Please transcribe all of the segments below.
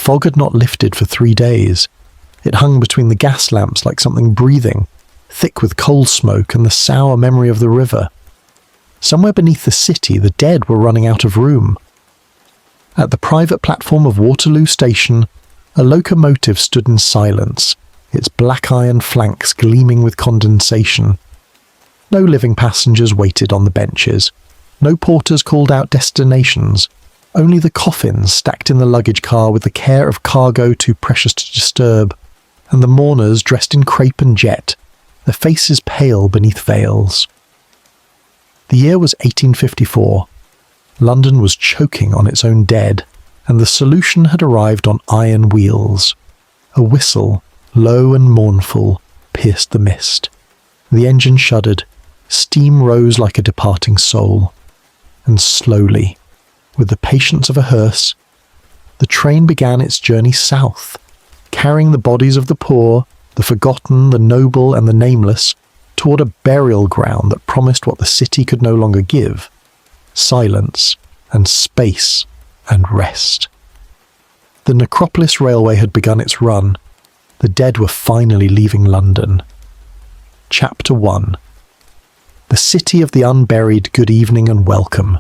fog had not lifted for 3 days. It hung between the gas lamps like something breathing, thick with coal smoke and the sour memory of the river. Somewhere beneath the city, the dead were running out of room. At the private platform of Waterloo station, a locomotive stood in silence, its black iron flanks gleaming with condensation. No living passengers waited on the benches. No porters called out destinations. Only the coffins stacked in the luggage car with the care of cargo too precious to disturb, and the mourners dressed in crepe and jet, their faces pale beneath veils. The year was 1854. London was choking on its own dead, and the solution had arrived on iron wheels. A whistle, low and mournful, pierced the mist. The engine shuddered, steam rose like a departing soul, and slowly, with the patience of a hearse, the train began its journey south, carrying the bodies of the poor, the forgotten, the noble and the nameless, toward a burial ground that promised what the city could no longer give: silence and space and rest. The Necropolis Railway had begun its run. The dead were finally leaving London. Chapter 1. The city of the unburied, good evening and welcome.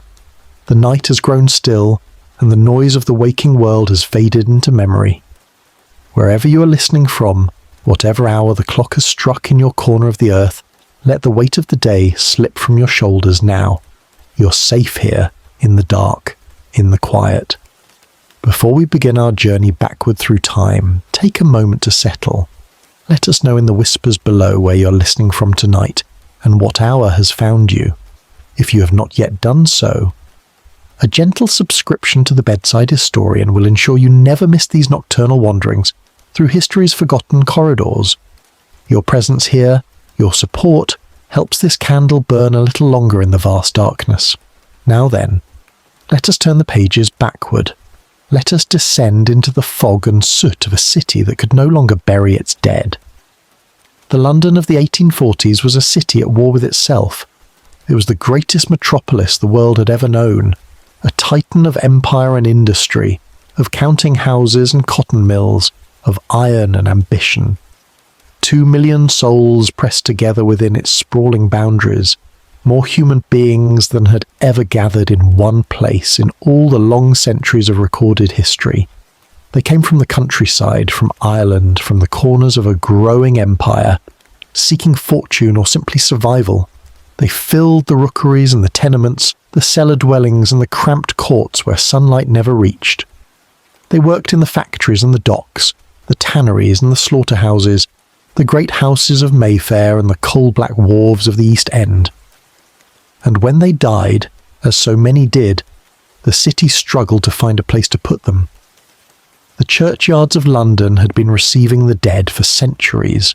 The night has grown still, and the noise of the waking world has faded into memory. Wherever you are listening from, whatever hour the clock has struck in your corner of the earth, let the weight of the day slip from your shoulders now. You're safe here, in the dark, in the quiet. Before we begin our journey backward through time, take a moment to settle. Let us know in the whispers below where you're listening from tonight, and what hour has found you. If you have not yet done so, a gentle subscription to the Bedside Historian will ensure you never miss these nocturnal wanderings through history's forgotten corridors. Your presence here, your support, helps this candle burn a little longer in the vast darkness. Now then, let us turn the pages backward. Let us descend into the fog and soot of a city that could no longer bury its dead. The London of the 1840s was a city at war with itself. It was the greatest metropolis the world had ever known, a titan of empire and industry, of counting houses and cotton mills, of iron and ambition. 2 million souls pressed together within its sprawling boundaries, more human beings than had ever gathered in one place in all the long centuries of recorded history. They came from the countryside, from Ireland, from the corners of a growing empire, seeking fortune or simply survival. They filled the rookeries and the tenements, the cellar dwellings and the cramped courts where sunlight never reached. They worked in the factories and the docks, the tanneries and the slaughterhouses, the great houses of Mayfair and the coal-black wharves of the East End. And when they died, as so many did, the city struggled to find a place to put them. The churchyards of London had been receiving the dead for centuries.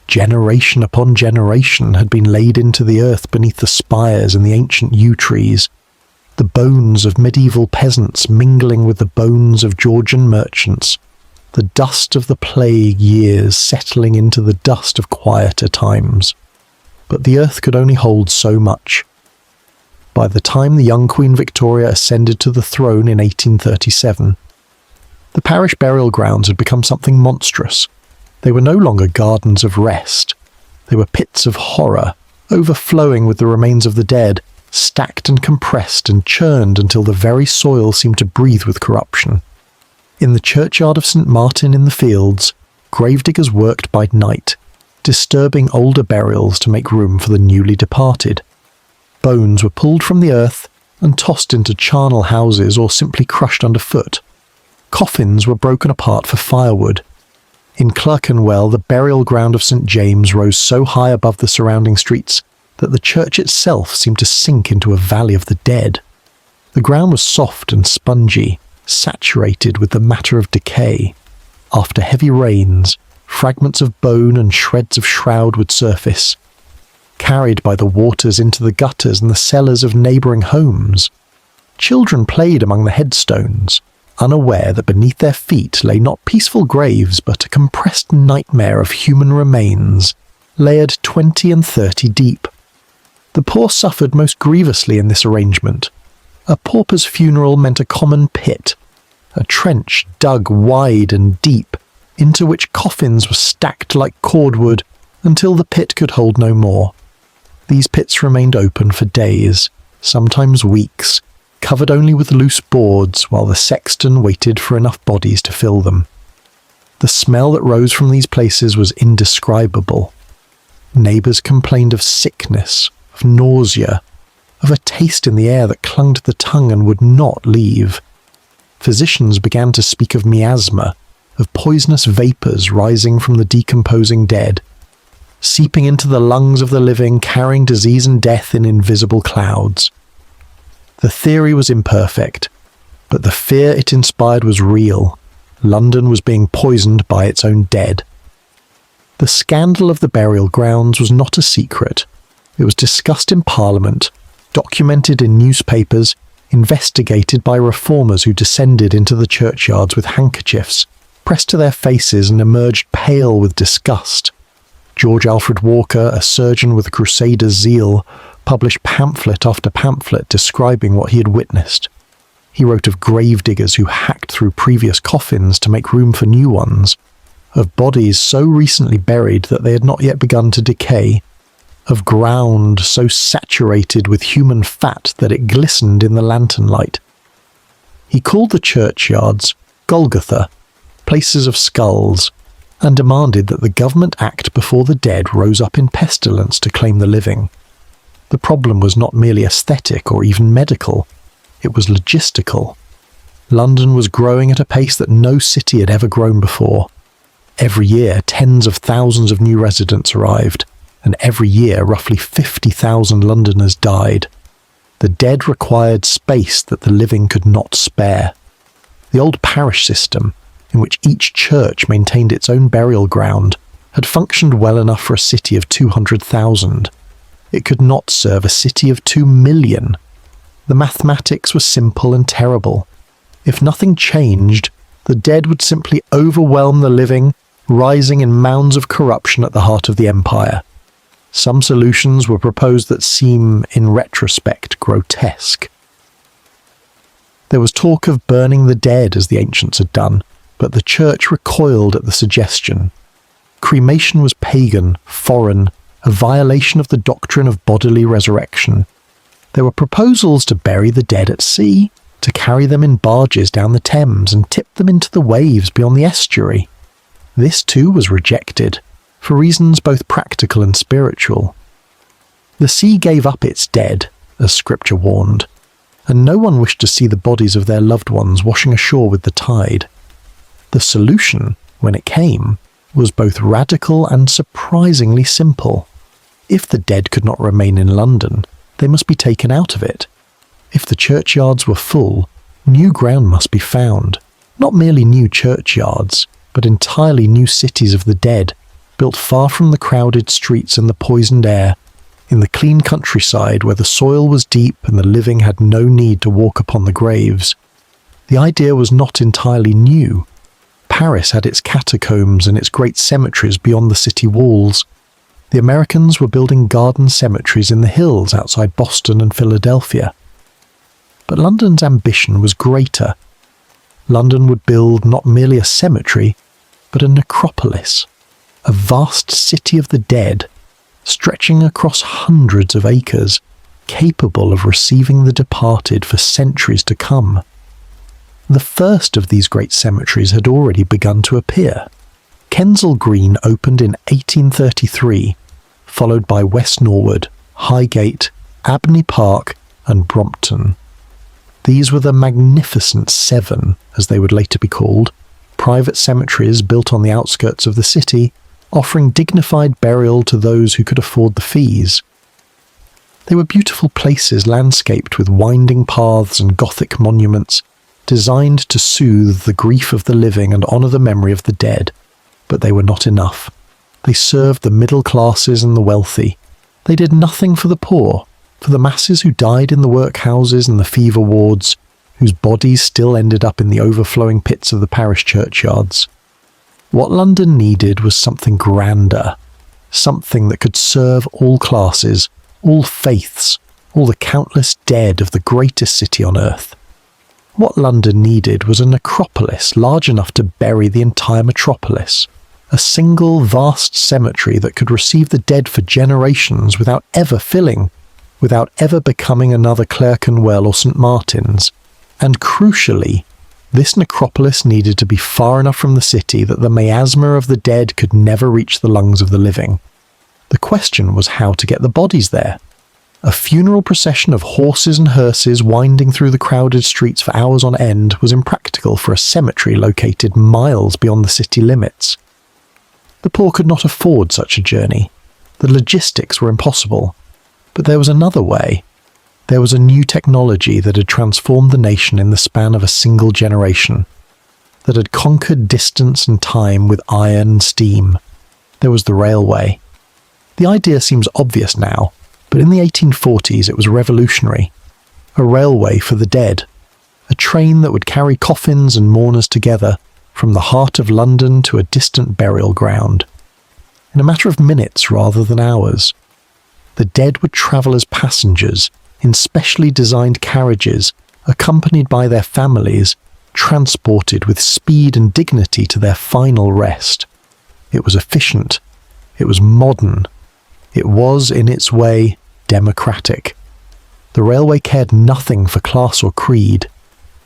Generation upon generation had been laid into the earth beneath the spires and the ancient yew trees, the bones of medieval peasants mingling with the bones of Georgian merchants, the dust of the plague years settling into the dust of quieter times. But the earth could only hold so much. By the time the young Queen Victoria ascended to the throne in 1837, the parish burial grounds had become something monstrous. They were no longer gardens of rest. They were pits of horror, overflowing with the remains of the dead, stacked and compressed and churned until the very soil seemed to breathe with corruption. In the churchyard of St. Martin in the Fields, gravediggers worked by night, disturbing older burials to make room for the newly departed. Bones were pulled from the earth and tossed into charnel houses or simply crushed underfoot. Coffins were broken apart for firewood. In Clerkenwell, the burial ground of St. James rose so high above the surrounding streets that the church itself seemed to sink into a valley of the dead. The ground was soft and spongy, saturated with the matter of decay. After heavy rains, fragments of bone and shreds of shroud would surface, carried by the waters into the gutters and the cellars of neighbouring homes. Children played among the headstones, unaware that beneath their feet lay not peaceful graves but a compressed nightmare of human remains, layered 20 and 30 deep. The poor suffered most grievously in this arrangement. A pauper's funeral meant a common pit, a trench dug wide and deep, into which coffins were stacked like cordwood until the pit could hold no more. These pits remained open for days, sometimes weeks, covered only with loose boards while the sexton waited for enough bodies to fill them. The smell that rose from these places was indescribable. Neighbours complained of sickness, of nausea, of a taste in the air that clung to the tongue and would not leave. Physicians began to speak of miasma, of poisonous vapours rising from the decomposing dead, seeping into the lungs of the living, carrying disease and death in invisible clouds. The theory was imperfect, but the fear it inspired was real. London was being poisoned by its own dead. The scandal of the burial grounds was not a secret. It was discussed in Parliament, documented in newspapers, investigated by reformers who descended into the churchyards with handkerchiefs, pressed to their faces and emerged pale with disgust. George Alfred Walker, a surgeon with crusader's zeal, published pamphlet after pamphlet describing what he had witnessed. He wrote of gravediggers who hacked through previous coffins to make room for new ones, of bodies so recently buried that they had not yet begun to decay, of ground so saturated with human fat that it glistened in the lantern light. He called the churchyards Golgotha, places of skulls, and demanded that the government act before the dead rose up in pestilence to claim the living. The problem was not merely aesthetic or even medical, it was logistical. London was growing at a pace that no city had ever grown before. Every year, tens of thousands of new residents arrived, and every year roughly 50,000 Londoners died. The dead required space that the living could not spare. The old parish system, in which each church maintained its own burial ground, had functioned well enough for a city of 200,000. It could not serve a city of 2 million. The mathematics were simple and terrible. If nothing changed, the dead would simply overwhelm the living, rising in mounds of corruption at the heart of the empire. Some solutions were proposed that seem, in retrospect, grotesque. There was talk of burning the dead as the ancients had done, but the church recoiled at the suggestion. Cremation was pagan, foreign, a violation of the doctrine of bodily resurrection. There were proposals to bury the dead at sea, to carry them in barges down the Thames and tip them into the waves beyond the estuary. This too was rejected, for reasons both practical and spiritual. The sea gave up its dead, as Scripture warned, and no one wished to see the bodies of their loved ones washing ashore with the tide. The solution, when it came, was both radical and surprisingly simple. If the dead could not remain in London, they must be taken out of it. If the churchyards were full, new ground must be found, not merely new churchyards, but entirely new cities of the dead, built far from the crowded streets and the poisoned air, in the clean countryside where the soil was deep and the living had no need to walk upon the graves. The idea was not entirely new. Paris had its catacombs and its great cemeteries beyond the city walls. The Americans were building garden cemeteries in the hills outside Boston and Philadelphia. But London's ambition was greater. London would build not merely a cemetery, but a necropolis, a vast city of the dead, stretching across hundreds of acres, capable of receiving the departed for centuries to come. The first of these great cemeteries had already begun to appear. Kensal Green opened in 1833, followed by West Norwood, Highgate, Abney Park and Brompton. These were the Magnificent Seven, as they would later be called, private cemeteries built on the outskirts of the city, offering dignified burial to those who could afford the fees. They were beautiful places landscaped with winding paths and Gothic monuments, designed to soothe the grief of the living and honour the memory of the dead. But they were not enough. They served the middle classes and the wealthy. They did nothing for the poor, for the masses who died in the workhouses and the fever wards, whose bodies still ended up in the overflowing pits of the parish churchyards. What London needed was something grander, something that could serve all classes, all faiths, all the countless dead of the greatest city on earth. What London needed was a necropolis large enough to bury the entire metropolis, a single vast cemetery that could receive the dead for generations without ever filling, without ever becoming another Clerkenwell or St Martin's. And crucially, this necropolis needed to be far enough from the city that the miasma of the dead could never reach the lungs of the living. The question was how to get the bodies there. A funeral procession of horses and hearses winding through the crowded streets for hours on end was impractical for a cemetery located miles beyond the city limits. The poor could not afford such a journey. The logistics were impossible. But there was another way. There was a new technology that had transformed the nation in the span of a single generation, that had conquered distance and time with iron and steam. There was the railway. The idea seems obvious now, but in the 1840s it was revolutionary. A railway for the dead. A train that would carry coffins and mourners together from the heart of London to a distant burial ground. In a matter of minutes rather than hours. The dead would travel as passengers in specially designed carriages, accompanied by their families, transported with speed and dignity to their final rest. It was efficient. It was modern. It was, in its way, democratic. The railway cared nothing for class or creed.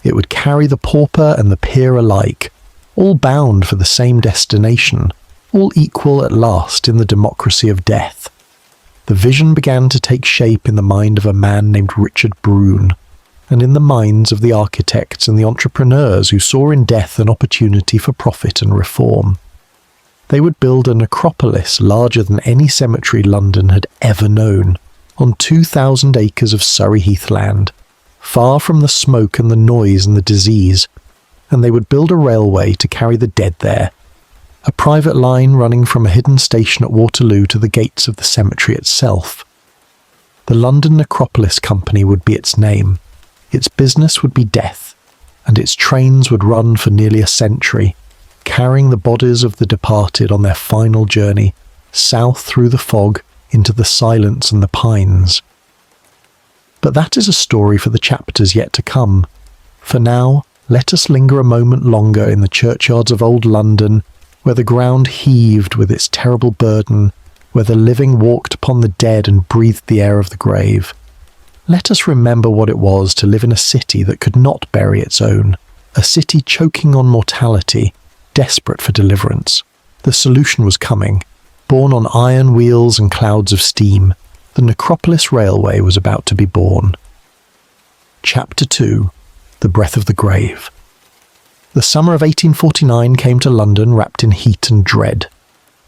It would carry the pauper and the peer alike, all bound for the same destination, all equal at last in the democracy of death. The vision began to take shape in the mind of a man named Richard Brune, and in the minds of the architects and the entrepreneurs who saw in death an opportunity for profit and reform. They would build a necropolis larger than any cemetery London had ever known, on 2,000 acres of Surrey heathland, far from the smoke and the noise and the disease, and they would build a railway to carry the dead there, a private line running from a hidden station at Waterloo to the gates of the cemetery itself. The London Necropolis Company would be its name. Its business would be death, and its trains would run for nearly a century, carrying the bodies of the departed on their final journey, south through the fog into the silence and the pines. But that is a story for the chapters yet to come. For now, let us linger a moment longer in the churchyards of old London, where the ground heaved with its terrible burden, where the living walked upon the dead and breathed the air of the grave. Let us remember what it was to live in a city that could not bury its own, a city choking on mortality, desperate for deliverance. The solution was coming, borne on iron wheels and clouds of steam. The Necropolis Railway was about to be born. Chapter 2. The Breath of the Grave. The summer of 1849 came to London wrapped in heat and dread.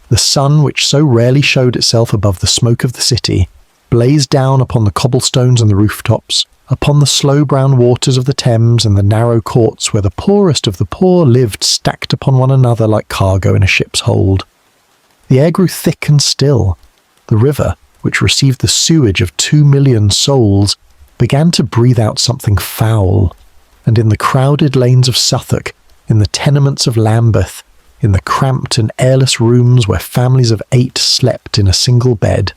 The sun, which so rarely showed itself above the smoke of the city, blazed down upon the cobblestones and the rooftops, upon the slow brown waters of the Thames and the narrow courts where the poorest of the poor lived stacked upon one another like cargo in a ship's hold. The air grew thick and still. The river, which received the sewage of 2 million souls, began to breathe out something foul, and in the crowded lanes of Suffolk, in the tenements of Lambeth, in the cramped and airless rooms where families of 8 slept in a single bed,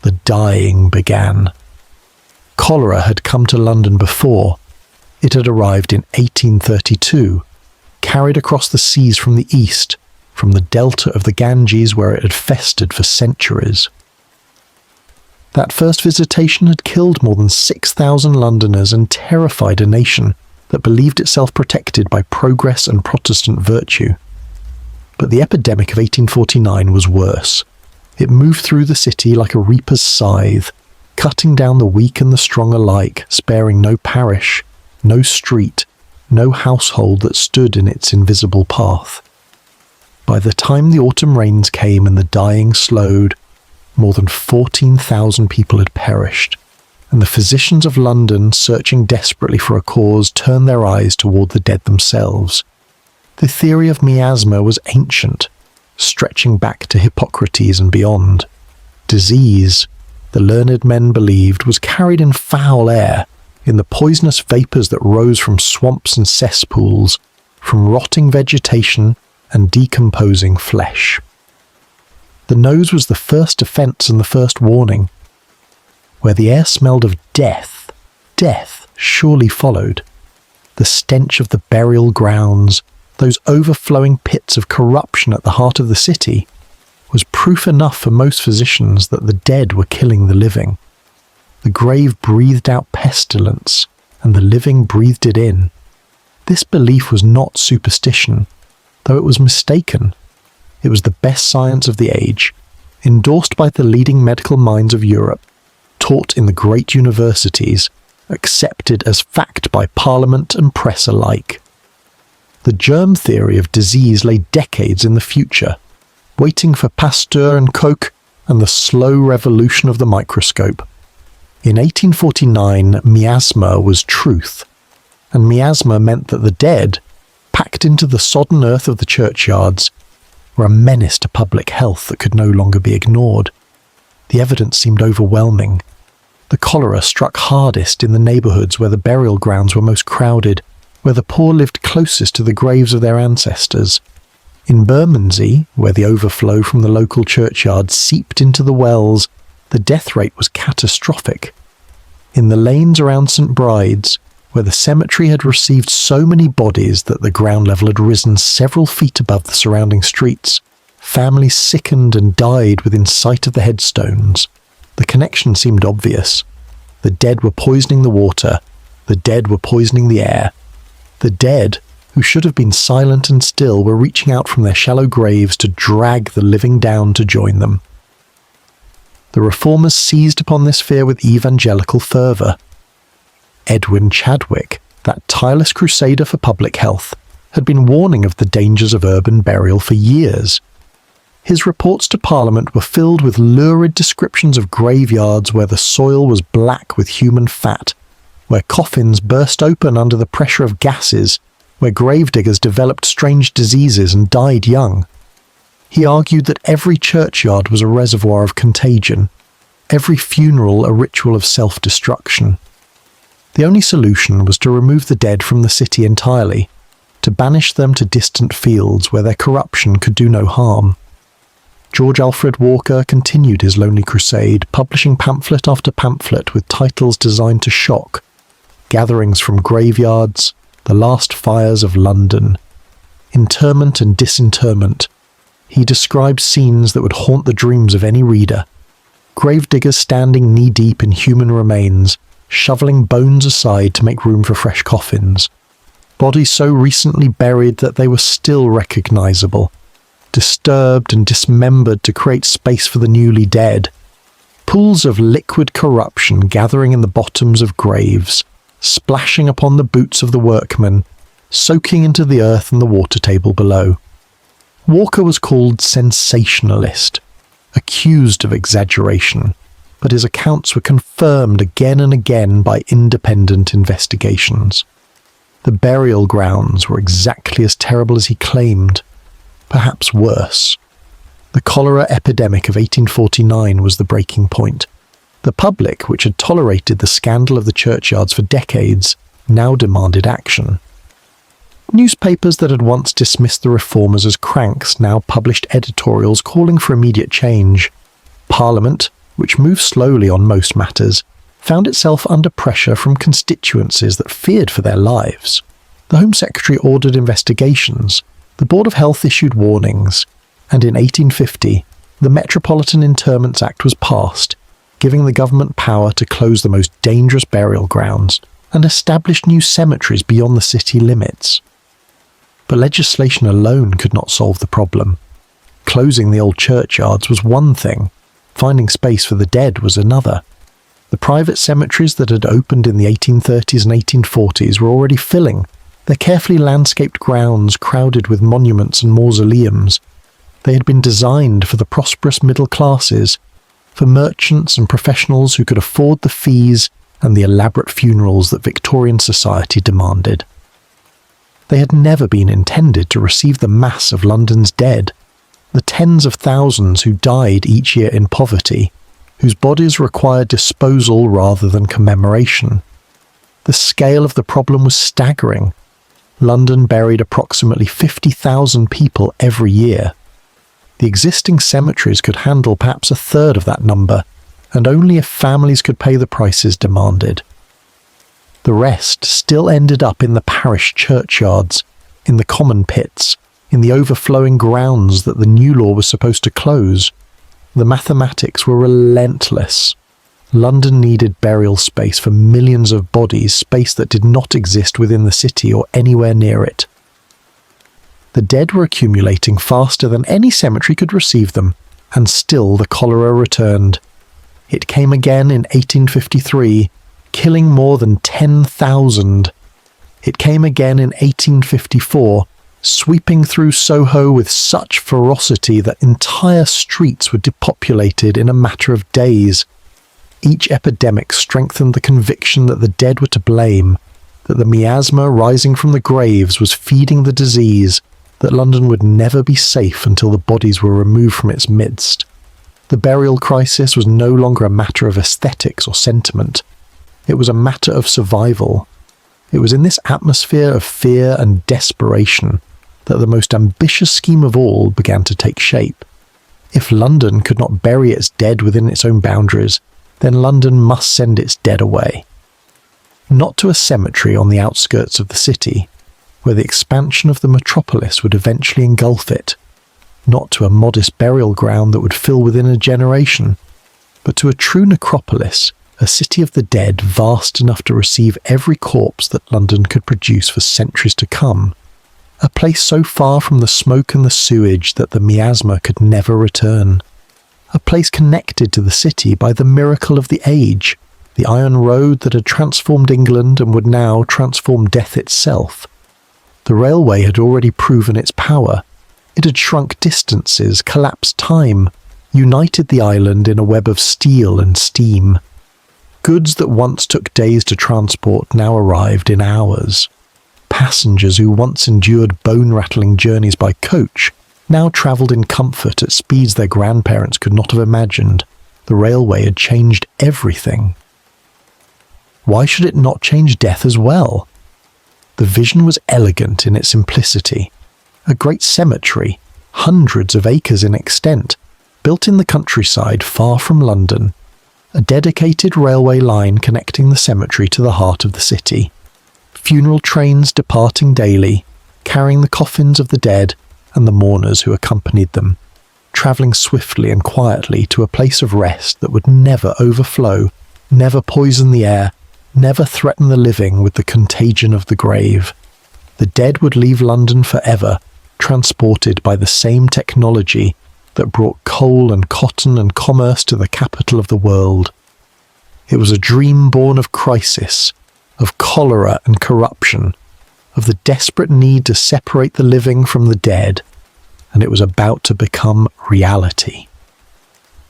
the dying began. Cholera had come to London before. It had arrived in 1832, carried across the seas from the east, from the delta of the Ganges where it had festered for centuries. That first visitation had killed more than 6,000 Londoners and terrified a nation that believed itself protected by progress and Protestant virtue. But the epidemic of 1849 was worse. It moved through the city like a reaper's scythe, cutting down the weak and the strong alike, sparing no parish, no street, no household that stood in its invisible path. By the time the autumn rains came and the dying slowed, more than 14,000 people had perished, and the physicians of London, searching desperately for a cause, turned their eyes toward the dead themselves. The theory of miasma was ancient, stretching back to Hippocrates and beyond. Disease, the learned men believed, was carried in foul air, in the poisonous vapours that rose from swamps and cesspools, from rotting vegetation and decomposing flesh. The nose was the first offence and the first warning. Where the air smelled of death, death surely followed. the stench of the burial grounds, those overflowing pits of corruption at the heart of the city, was proof enough for most physicians that the dead were killing the living. The grave breathed out pestilence, and the living breathed it in. This belief was not superstition, though it was mistaken. It was the best science of the age, endorsed by the leading medical minds of Europe, taught in the great universities, accepted as fact by Parliament and press alike. The germ theory of disease lay decades in the future, waiting for Pasteur and Koch and the slow revolution of the microscope. In 1849, miasma was truth, and miasma meant that the dead, packed into the sodden earth of the churchyards, were a menace to public health that could no longer be ignored. The evidence seemed overwhelming. The cholera struck hardest in the neighbourhoods where the burial grounds were most crowded, where the poor lived closest to the graves of their ancestors. In Bermondsey, where the overflow from the local churchyard seeped into the wells, the death rate was catastrophic. In the lanes around St Bride's, where the cemetery had received so many bodies that the ground level had risen several feet above the surrounding streets, families sickened and died within sight of the headstones. The connection seemed obvious. The dead were poisoning the water. The dead were poisoning the air. The dead, who should have been silent and still, were reaching out from their shallow graves to drag the living down to join them. The reformers seized upon this fear with evangelical fervour. Edwin Chadwick, that tireless crusader for public health, had been warning of the dangers of urban burial for years. His reports to Parliament were filled with lurid descriptions of graveyards where the soil was black with human fat, where coffins burst open under the pressure of gases, where gravediggers developed strange diseases and died young. He argued that every churchyard was a reservoir of contagion, every funeral a ritual of self-destruction. The only solution was to remove the dead from the city entirely, to banish them to distant fields where their corruption could do no harm. George Alfred Walker continued his lonely crusade, publishing pamphlet after pamphlet with titles designed to shock: Gatherings from Graveyards, The Last Fires of London, Interment and Disinterment. He described scenes that would haunt the dreams of any reader. Gravediggers standing knee-deep in human remains, shoveling bones aside to make room for fresh coffins. Bodies so recently buried that they were still recognisable, disturbed and dismembered to create space for the newly dead. Pools of liquid corruption gathering in the bottoms of graves, splashing upon the boots of the workmen, soaking into the earth and the water table below. Walker was called sensationalist, accused of exaggeration, but his accounts were confirmed again and again by independent investigations. The burial grounds were exactly as terrible as he claimed, perhaps worse. The cholera epidemic of 1849 was the breaking point. The public, which had tolerated the scandal of the churchyards for decades, now demanded action. Newspapers that had once dismissed the reformers as cranks now published editorials calling for immediate change. Parliament, which moved slowly on most matters, found itself under pressure from constituencies that feared for their lives. The Home Secretary ordered investigations, the Board of Health issued warnings, and in 1850, the Metropolitan Interments Act was passed, giving the government power to close the most dangerous burial grounds and establish new cemeteries beyond the city limits. But legislation alone could not solve the problem. Closing the old churchyards was one thing, finding space for the dead was another. The private cemeteries that had opened in the 1830s and 1840s were already filling, their carefully landscaped grounds crowded with monuments and mausoleums. They had been designed for the prosperous middle classes, for merchants and professionals who could afford the fees and the elaborate funerals that Victorian society demanded. They had never been intended to receive the mass of London's dead, the tens of thousands who died each year in poverty, whose bodies required disposal rather than commemoration. The scale of the problem was staggering. London buried approximately 50,000 people every year. The existing cemeteries could handle perhaps a third of that number, and only if families could pay the prices demanded. The The rest still ended up in the parish churchyards, in the common pits, in the overflowing grounds that the new law was supposed to close. The mathematics were relentless. London needed burial space for millions of bodies, space that did not exist within the city or anywhere near it. The dead were accumulating faster than any cemetery could receive them, and still the cholera returned. It came again in 1853, killing more than 10,000. It came again in 1854, sweeping through Soho with such ferocity that entire streets were depopulated in a matter of days. Each epidemic strengthened the conviction that the dead were to blame, that the miasma rising from the graves was feeding the disease, that London would never be safe until the bodies were removed from its midst. The burial crisis was no longer a matter of aesthetics or sentiment. It was a matter of survival. It was in this atmosphere of fear and desperation that the most ambitious scheme of all began to take shape. If London could not bury its dead within its own boundaries, then London must send its dead away. Not to a cemetery on the outskirts of the city, where the expansion of the metropolis would eventually engulf it. Not to a modest burial ground that would fill within a generation, but to a true necropolis, a city of the dead vast enough to receive every corpse that London could produce for centuries to come. A place so far from the smoke and the sewage that the miasma could never return. A place connected to the city by the miracle of the age, the iron road that had transformed England and would now transform death itself. The railway had already proven its power. It had shrunk distances, collapsed time, united the island in a web of steel and steam. Goods that once took days to transport now arrived in hours. Passengers who once endured bone-rattling journeys by coach now travelled in comfort at speeds their grandparents could not have imagined. The railway had changed everything. Why should it not change death as well? The vision was elegant in its simplicity. A great cemetery, hundreds of acres in extent, built in the countryside far from London. A dedicated railway line connecting the cemetery to the heart of the city. Funeral trains departing daily, carrying the coffins of the dead and the mourners who accompanied them, travelling swiftly and quietly to a place of rest that would never overflow, never poison the air, never threaten the living with the contagion of the grave. The dead would leave London forever, transported by the same technology that brought coal and cotton and commerce to the capital of the world. It was a dream born of crisis, of cholera and corruption, of the desperate need to separate the living from the dead, and it was about to become reality.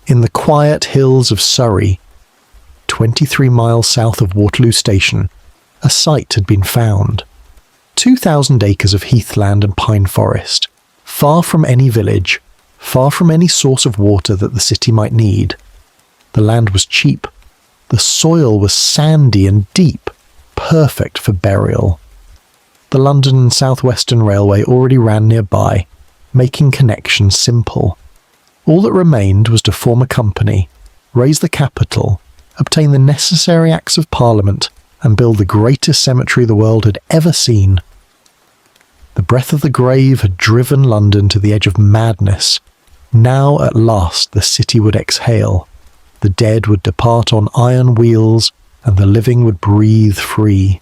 In the quiet hills of Surrey, 23 miles south of Waterloo station, a site had been found. 2,000 acres of heathland and pine forest, far from any village, far from any source of water that the city might need. The land was cheap. The soil was sandy and deep, perfect for burial. The London and South Western Railway already ran nearby, making connections simple. All that remained was to form a company, raise the capital, obtain the necessary Acts of Parliament, and build the greatest cemetery the world had ever seen. The breath of the grave had driven London to the edge of madness. Now at last the city would exhale. The dead would depart on iron wheels, and the living would breathe free.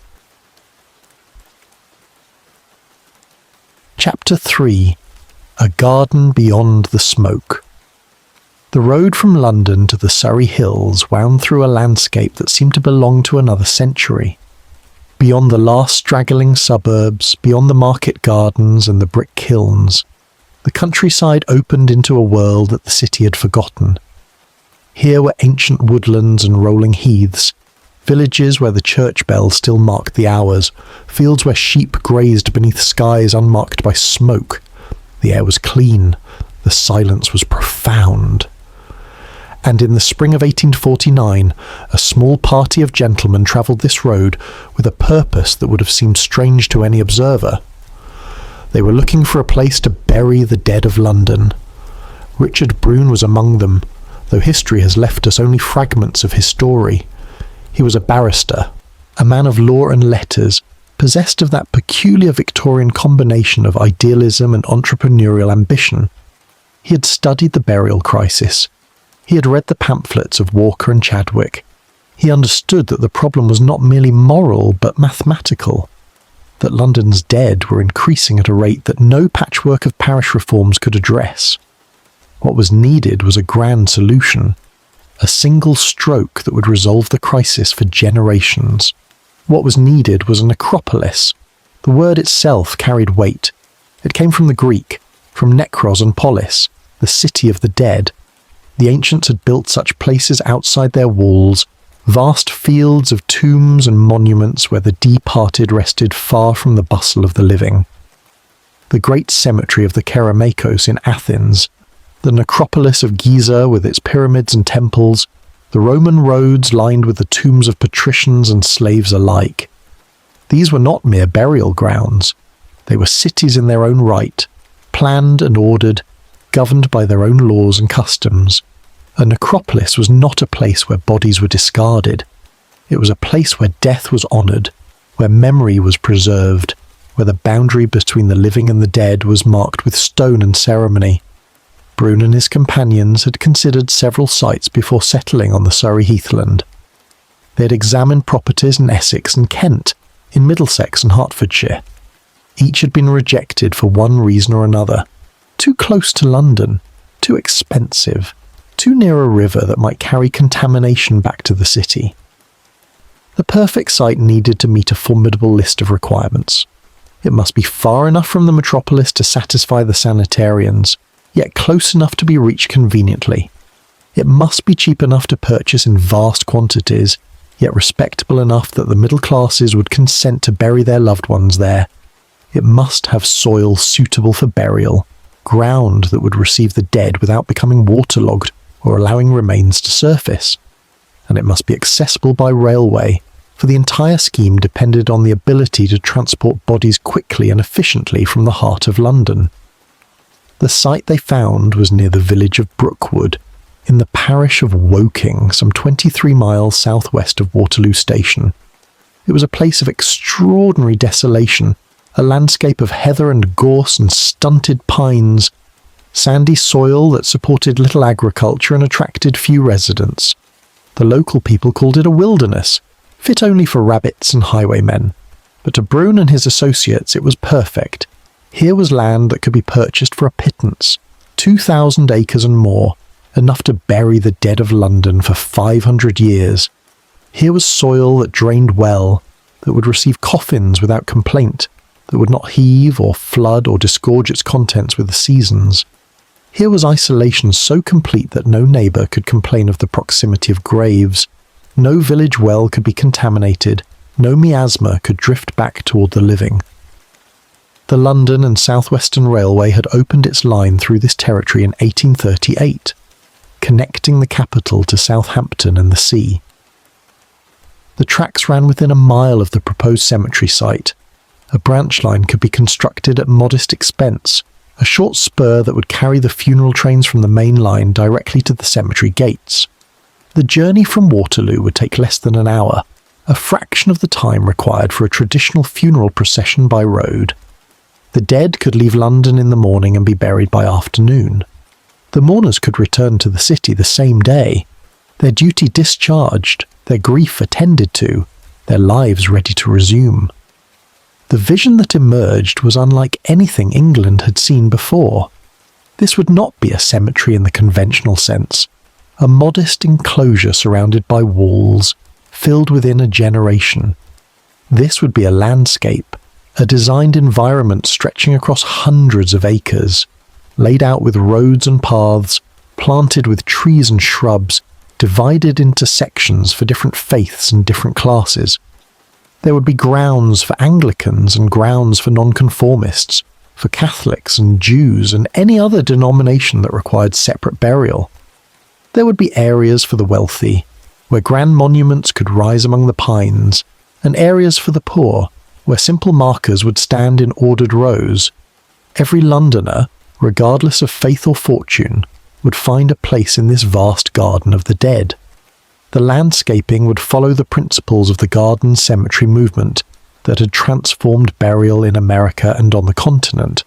Chapter 3. A Garden Beyond the Smoke. The road from London to the Surrey hills wound through a landscape that seemed to belong to another century. Beyond the last straggling suburbs, beyond the market gardens and the brick kilns, the countryside opened into a world that the city had forgotten. Here were ancient woodlands and rolling heaths, villages where the church bells still marked the hours, fields where sheep grazed beneath skies unmarked by smoke. The air was clean, the silence was profound. And in the spring of 1849, a small party of gentlemen travelled this road with a purpose that would have seemed strange to any observer. They were looking for a place to bury the dead of London. Richard Brune was among them, though history has left us only fragments of his story. He was a barrister, a man of law and letters, possessed of that peculiar Victorian combination of idealism and entrepreneurial ambition. He had studied the burial crisis. He had read the pamphlets of Walker and Chadwick. He understood that the problem was not merely moral but mathematical, that London's dead were increasing at a rate that no patchwork of parish reforms could address. What was needed was a grand solution, a single stroke that would resolve the crisis for generations. What was needed was a necropolis. The word itself carried weight. It came from the Greek, from nekros and polis, the city of the dead. The ancients had built such places outside their walls, vast fields of tombs and monuments where the departed rested far from the bustle of the living. The great cemetery of the Kerameikos in Athens, the necropolis of Giza with its pyramids and temples, the Roman roads lined with the tombs of patricians and slaves alike. These were not mere burial grounds. They were cities in their own right, planned and ordered, governed by their own laws and customs. A necropolis was not a place where bodies were discarded. It was a place where death was honoured, where memory was preserved, where the boundary between the living and the dead was marked with stone and ceremony. Brune and his companions had considered several sites before settling on the Surrey heathland. They had examined properties in Essex and Kent, in Middlesex and Hertfordshire. Each had been rejected for one reason or another. Too close to London, too expensive, too near a river that might carry contamination back to the city. The perfect site needed to meet a formidable list of requirements. It must be far enough from the metropolis to satisfy the sanitarians, yet close enough to be reached conveniently. It must be cheap enough to purchase in vast quantities, yet respectable enough that the middle classes would consent to bury their loved ones there. It must have soil suitable for burial, ground that would receive the dead without becoming waterlogged or allowing remains to surface. And it must be accessible by railway, for the entire scheme depended on the ability to transport bodies quickly and efficiently from the heart of London. The site they found was near the village of Brookwood, in the parish of Woking, some 23 miles southwest of Waterloo station. It was a place of extraordinary desolation, a landscape of heather and gorse and stunted pines, sandy soil that supported little agriculture and attracted few residents. The local people called it a wilderness, fit only for rabbits and highwaymen. But to Brune and his associates it was perfect. Here was land that could be purchased for a pittance, 2,000 acres and more, enough to bury the dead of London for 500 years. Here was soil that drained well, that would receive coffins without complaint, that would not heave or flood or disgorge its contents with the seasons. Here was isolation so complete that no neighbour could complain of the proximity of graves, no village well could be contaminated, no miasma could drift back toward the living. The London and South Western Railway had opened its line through this territory in 1838, connecting the capital to Southampton and the sea. The tracks ran within a mile of the proposed cemetery site. A branch line could be constructed at modest expense, a short spur that would carry the funeral trains from the main line directly to the cemetery gates. The journey from Waterloo would take less than an hour, a fraction of the time required for a traditional funeral procession by road. The dead could leave London in the morning and be buried by afternoon. The mourners could return to the city the same day, their duty discharged, their grief attended to, their lives ready to resume. The vision that emerged was unlike anything England had seen before. This would not be a cemetery in the conventional sense, a modest enclosure surrounded by walls, filled within a generation. This would be a landscape, a designed environment stretching across hundreds of acres, laid out with roads and paths, planted with trees and shrubs, divided into sections for different faiths and different classes. There would be grounds for Anglicans and grounds for nonconformists, for Catholics and Jews and any other denomination that required separate burial. There would be areas for the wealthy, where grand monuments could rise among the pines, and areas for the poor, where simple markers would stand in ordered rows. Every Londoner, regardless of faith or fortune, would find a place in this vast garden of the dead. The landscaping would follow the principles of the garden cemetery movement that had transformed burial in America and on the continent.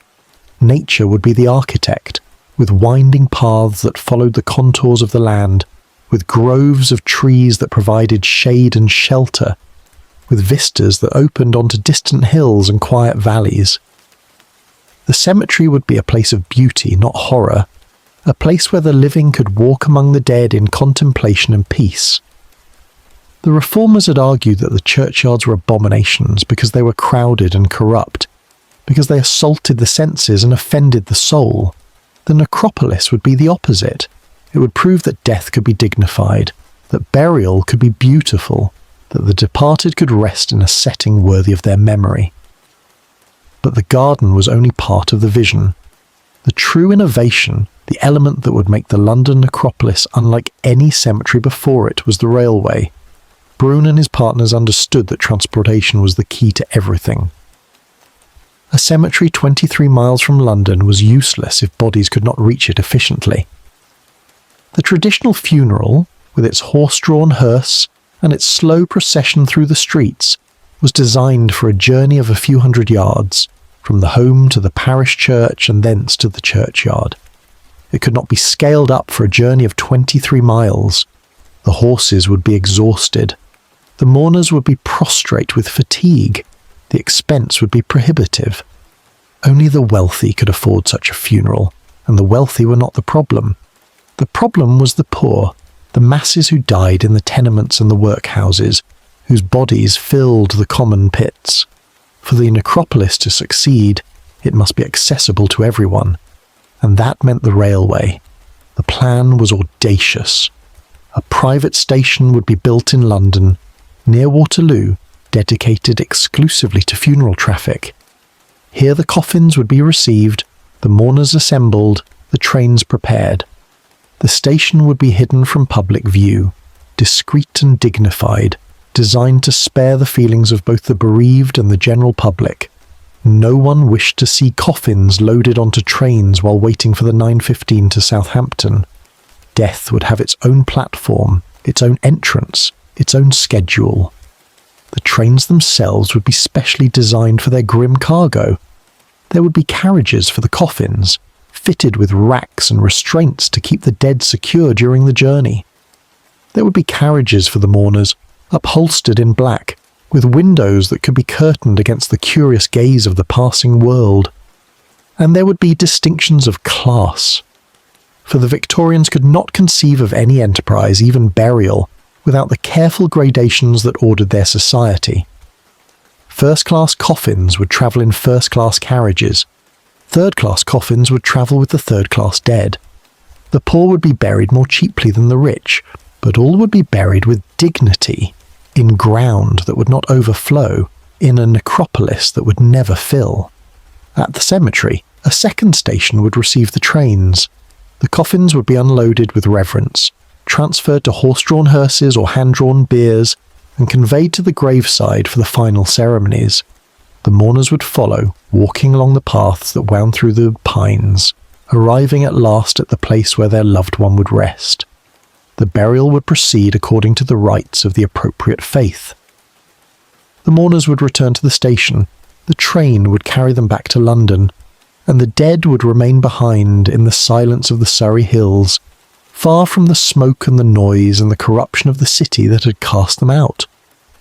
Nature would be the architect, with winding paths that followed the contours of the land, with groves of trees that provided shade and shelter, with vistas that opened onto distant hills and quiet valleys. The cemetery would be a place of beauty, not horror, a place where the living could walk among the dead in contemplation and peace. The reformers had argued that the churchyards were abominations because they were crowded and corrupt, because they assaulted the senses and offended the soul. The necropolis would be the opposite. It would prove that death could be dignified, that burial could be beautiful, that the departed could rest in a setting worthy of their memory. But the garden was only part of the vision. The true innovation, the element that would make the London necropolis unlike any cemetery before it, was the railway. Brune and his partners understood that transportation was the key to everything. A cemetery 23 miles from London was useless if bodies could not reach it efficiently. The traditional funeral, with its horse-drawn hearse and its slow procession through the streets, was designed for a journey of a few hundred yards, from the home to the parish church and thence to the churchyard. It could not be scaled up for a journey of 23 miles. The horses would be exhausted. The mourners would be prostrate with fatigue. The expense would be prohibitive. Only the wealthy could afford such a funeral, and the wealthy were not the problem. The problem was the poor, the masses who died in the tenements and the workhouses, whose bodies filled the common pits. For the necropolis to succeed, it must be accessible to everyone, and that meant the railway. The plan was audacious. A private station would be built in London, near Waterloo, dedicated exclusively to funeral traffic. Here the coffins would be received, the mourners assembled, the trains prepared. The station would be hidden from public view, discreet and dignified, designed to spare the feelings of both the bereaved and the general public. No one wished to see coffins loaded onto trains while waiting for the 9:15 to Southampton. Death would have its own platform, its own entrance, its own schedule. The trains themselves would be specially designed for their grim cargo. There would be carriages for the coffins, fitted with racks and restraints to keep the dead secure during the journey. There would be carriages for the mourners, upholstered in black, with windows that could be curtained against the curious gaze of the passing world. And there would be distinctions of class. For the Victorians could not conceive of any enterprise, even burial, without the careful gradations that ordered their society. First-class coffins would travel in first-class carriages. Third-class coffins would travel with the third-class dead. The poor would be buried more cheaply than the rich, but all would be buried with dignity, in ground that would not overflow, in a necropolis that would never fill. At the cemetery, a second station would receive the trains. The coffins would be unloaded with reverence, transferred to horse-drawn hearses or hand-drawn biers, and conveyed to the graveside for the final ceremonies. The mourners would follow, walking along the paths that wound through the pines, arriving at last at the place where their loved one would rest. The burial would proceed according to the rites of the appropriate faith. The mourners would return to the station, the train would carry them back to London, and the dead would remain behind in the silence of the Surrey hills, far from the smoke and the noise and the corruption of the city that had cast them out.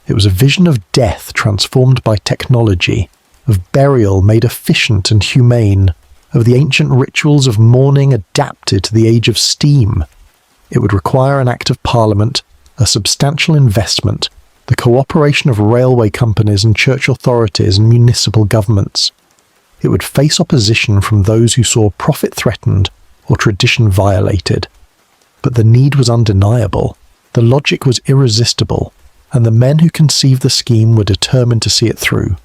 It was a vision of death transformed by technology, of burial made efficient and humane, of the ancient rituals of mourning adapted to the age of steam. It would require an Act of Parliament, a substantial investment, the cooperation of railway companies and church authorities and municipal governments. It would face opposition from those who saw profit threatened or tradition violated. But the need was undeniable, the logic was irresistible, and the men who conceived the scheme were determined to see it through.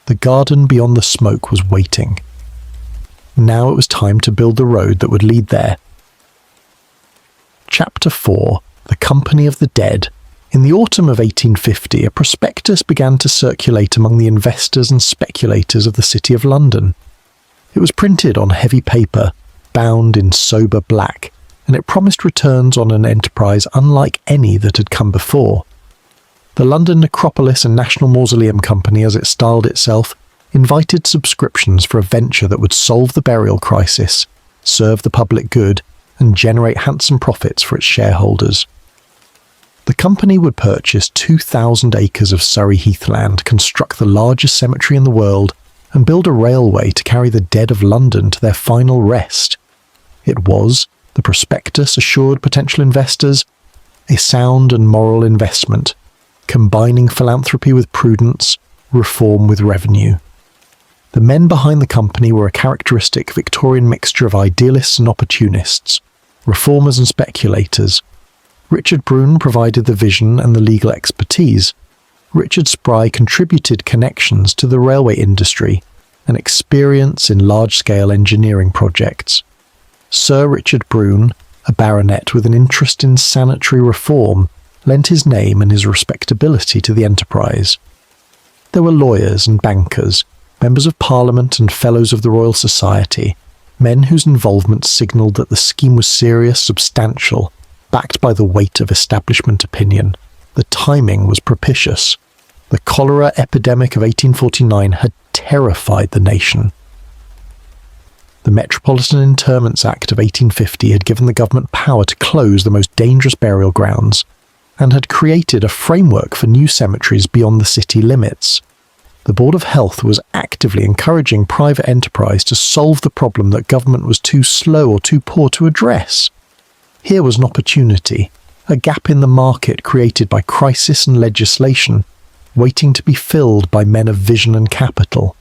The garden beyond the smoke was waiting. Now it was time to build the road that would lead there. Chapter 4. The Company of the Dead. In the autumn of 1850, a prospectus began to circulate among the investors and speculators of the City of London. It was printed on heavy paper, bound in sober black, and it promised returns on an enterprise unlike any that had come before. The London Necropolis and National Mausoleum Company, as it styled itself, invited subscriptions for a venture that would solve the burial crisis, serve the public good, and generate handsome profits for its shareholders. The company would purchase 2,000 acres of Surrey heathland, construct the largest cemetery in the world, and build a railway to carry the dead of London to their final rest. It was, the prospectus assured potential investors, a sound and moral investment, combining philanthropy with prudence, reform with revenue. The men behind the company were a characteristic Victorian mixture of idealists and opportunists, reformers and speculators. Richard Brune provided the vision and the legal expertise. Richard Spry contributed connections to the railway industry and experience in large-scale engineering projects. Sir Richard Brune, a baronet with an interest in sanitary reform, lent his name and his respectability to the enterprise. There were lawyers and bankers, members of Parliament and Fellows of the Royal Society, men whose involvement signalled that the scheme was serious, substantial, backed by the weight of establishment opinion. The timing was propitious. The cholera epidemic of 1849 had terrified the nation. The Metropolitan Interments Act of 1850 had given the government power to close the most dangerous burial grounds, and had created a framework for new cemeteries beyond the city limits. The Board of Health was actively encouraging private enterprise to solve the problem that government was too slow or too poor to address. Here was an opportunity, a gap in the market created by crisis and legislation, waiting to be filled by men of vision and capital.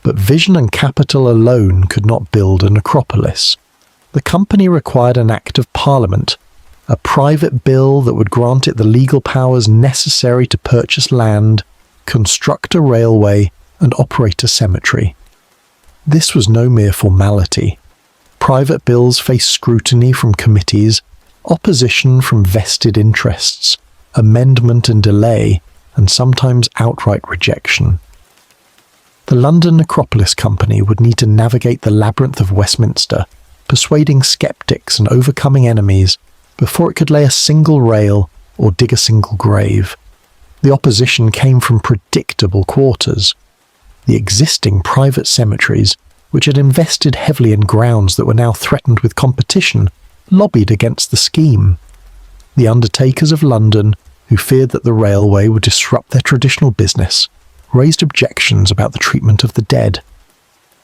But vision and capital alone could not build a necropolis. The company required an Act of Parliament, a private bill that would grant it the legal powers necessary to purchase land, construct a railway, and operate a cemetery. This was no mere formality. Private bills faced scrutiny from committees, opposition from vested interests, amendment and delay, and sometimes outright rejection. The London Necropolis Company would need to navigate the labyrinth of Westminster, persuading skeptics and overcoming enemies, before it could lay a single rail or dig a single grave. The opposition came from predictable quarters. The existing private cemeteries, which had invested heavily in grounds that were now threatened with competition, lobbied against the scheme. The undertakers of London, who feared that the railway would disrupt their traditional business, raised objections about the treatment of the dead.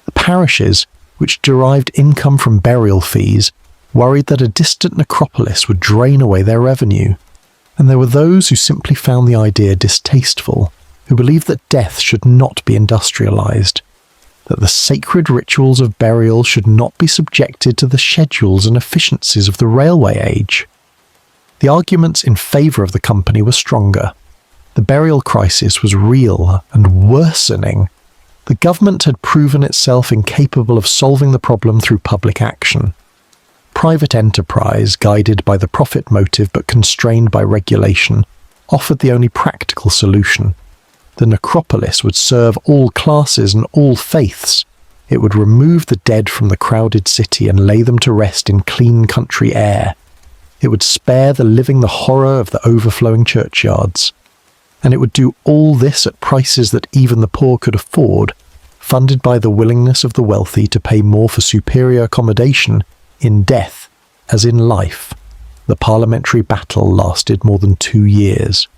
The parishes, which derived income from burial fees, worried that a distant necropolis would drain away their revenue. And there were those who simply found the idea distasteful, who believed that death should not be industrialized, that the sacred rituals of burial should not be subjected to the schedules and efficiencies of the railway age. The arguments in favour of the company were stronger. The burial crisis was real and worsening. The government had proven itself incapable of solving the problem through public action. Private enterprise, guided by the profit motive but constrained by regulation, offered the only practical solution. The necropolis would serve all classes and all faiths. It would remove the dead from the crowded city and lay them to rest in clean country air. It would spare the living the horror of the overflowing churchyards. And it would do all this at prices that even the poor could afford, funded by the willingness of the wealthy to pay more for superior accommodation in death as in life. The parliamentary battle lasted more than 2 years.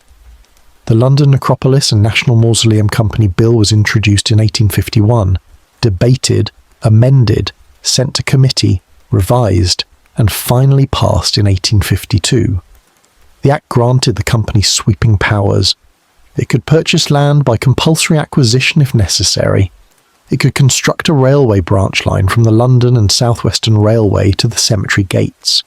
The London Necropolis and National Mausoleum Company Bill was introduced in 1851, debated, amended, sent to committee, revised, and finally passed in 1852. The Act granted the company sweeping powers. It could purchase land by compulsory acquisition if necessary. It could construct a railway branch line from the London and South Western Railway to the cemetery gates.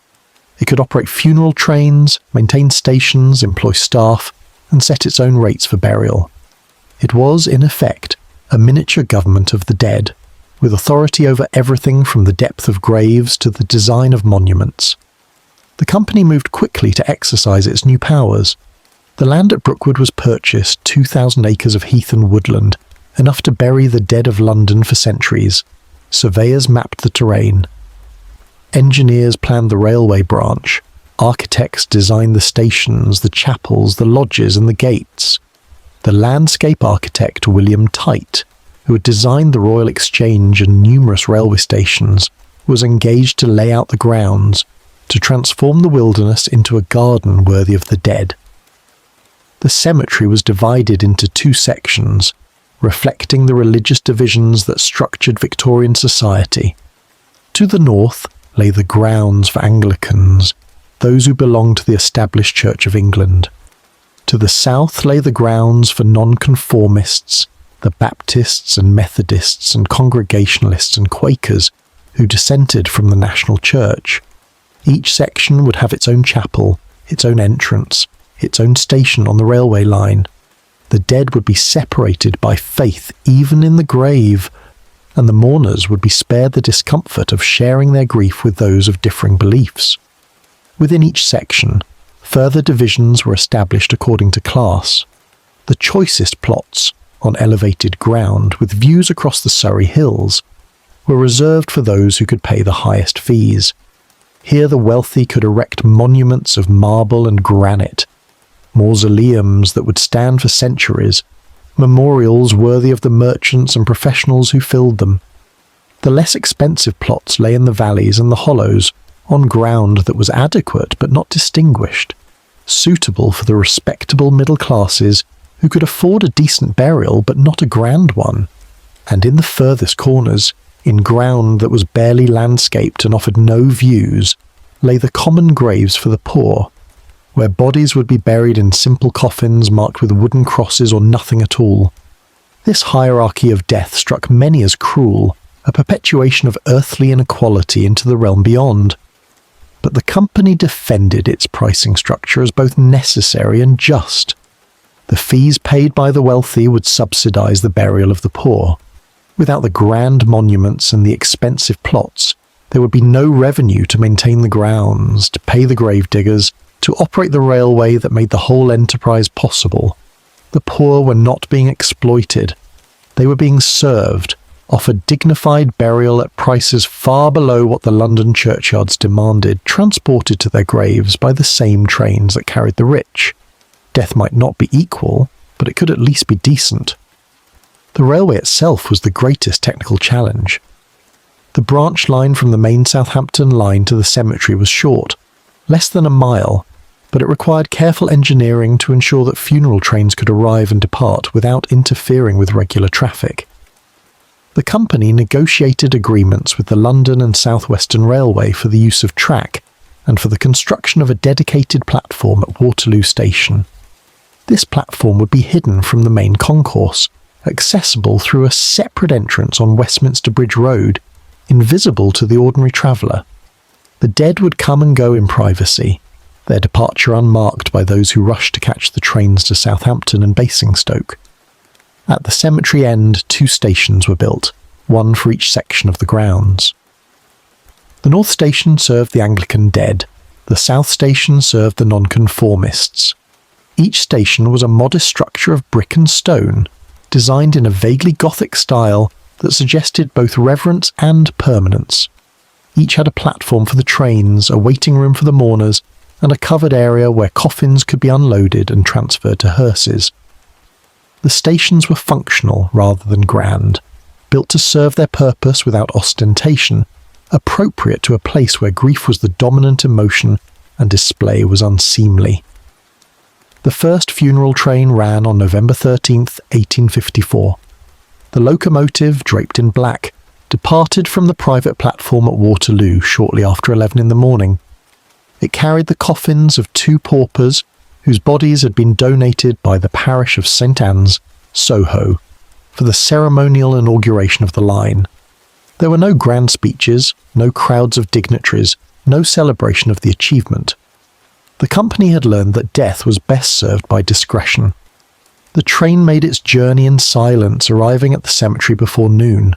It could operate funeral trains, maintain stations, employ staff, and set its own rates for burial. It was, in effect, a miniature government of the dead, with authority over everything from the depth of graves to the design of monuments. The company moved quickly to exercise its new powers. The land at Brookwood was purchased, 2,000 acres of heath and woodland, enough to bury the dead of London for centuries. Surveyors mapped the terrain. Engineers planned the railway branch. Architects designed the stations, the chapels, the lodges and the gates. The landscape architect William Tite, who had designed the Royal Exchange and numerous railway stations, was engaged to lay out the grounds, to transform the wilderness into a garden worthy of the dead. The cemetery was divided into two sections, reflecting the religious divisions that structured Victorian society. To the north lay the grounds for Anglicans, those who belonged to the established Church of England. To the south lay the grounds for nonconformists, the Baptists and Methodists and Congregationalists and Quakers who dissented from the national church. Each section would have its own chapel, its own entrance, its own station on the railway line. The dead would be separated by faith even in the grave, and the mourners would be spared the discomfort of sharing their grief with those of differing beliefs. Within each section, further divisions were established according to class. The choicest plots, on elevated ground with views across the Surrey hills, were reserved for those who could pay the highest fees. Here the wealthy could erect monuments of marble and granite, mausoleums that would stand for centuries, memorials worthy of the merchants and professionals who filled them. The less expensive plots lay in the valleys and the hollows, on ground that was adequate but not distinguished, suitable for the respectable middle classes who could afford a decent burial but not a grand one. And in the furthest corners, in ground that was barely landscaped and offered no views, lay the common graves for the poor, where bodies would be buried in simple coffins marked with wooden crosses or nothing at all. This hierarchy of death struck many as cruel, a perpetuation of earthly inequality into the realm beyond. But the company defended its pricing structure as both necessary and just. The fees paid by the wealthy would subsidize the burial of the poor. Without the grand monuments and the expensive plots, there would be no revenue to maintain the grounds, to pay the gravediggers, to operate the railway that made the whole enterprise possible. The poor were not being exploited. They were being served, offered dignified burial at prices far below what the London churchyards demanded, transported to their graves by the same trains that carried the rich. Death might not be equal, but it could at least be decent. The railway itself was the greatest technical challenge. The branch line from the main Southampton line to the cemetery was short, less than a mile, but it required careful engineering to ensure that funeral trains could arrive and depart without interfering with regular traffic. The company negotiated agreements with the London and South Western Railway for the use of track and for the construction of a dedicated platform at Waterloo station. This platform would be hidden from the main concourse, accessible through a separate entrance on Westminster Bridge Road, invisible to the ordinary traveller. The dead would come and go in privacy, their departure unmarked by those who rushed to catch the trains to Southampton and Basingstoke. At the cemetery end, 2 stations were built, one for each section of the grounds. The North Station served the Anglican dead, the South Station served the nonconformists. Each station was a modest structure of brick and stone, designed in a vaguely Gothic style that suggested both reverence and permanence. Each had a platform for the trains, a waiting room for the mourners, and a covered area where coffins could be unloaded and transferred to hearses. The stations were functional rather than grand, built to serve their purpose without ostentation, appropriate to a place where grief was the dominant emotion and display was unseemly. The first funeral train ran on November 13th, 1854. The locomotive, draped in black, departed from the private platform at Waterloo shortly after 11 in the morning. It carried the coffins of 2 paupers whose bodies had been donated by the parish of St Anne's, Soho, for the ceremonial inauguration of the line. There were no grand speeches, no crowds of dignitaries, no celebration of the achievement. The company had learned that death was best served by discretion. The train made its journey in silence, arriving at the cemetery before noon.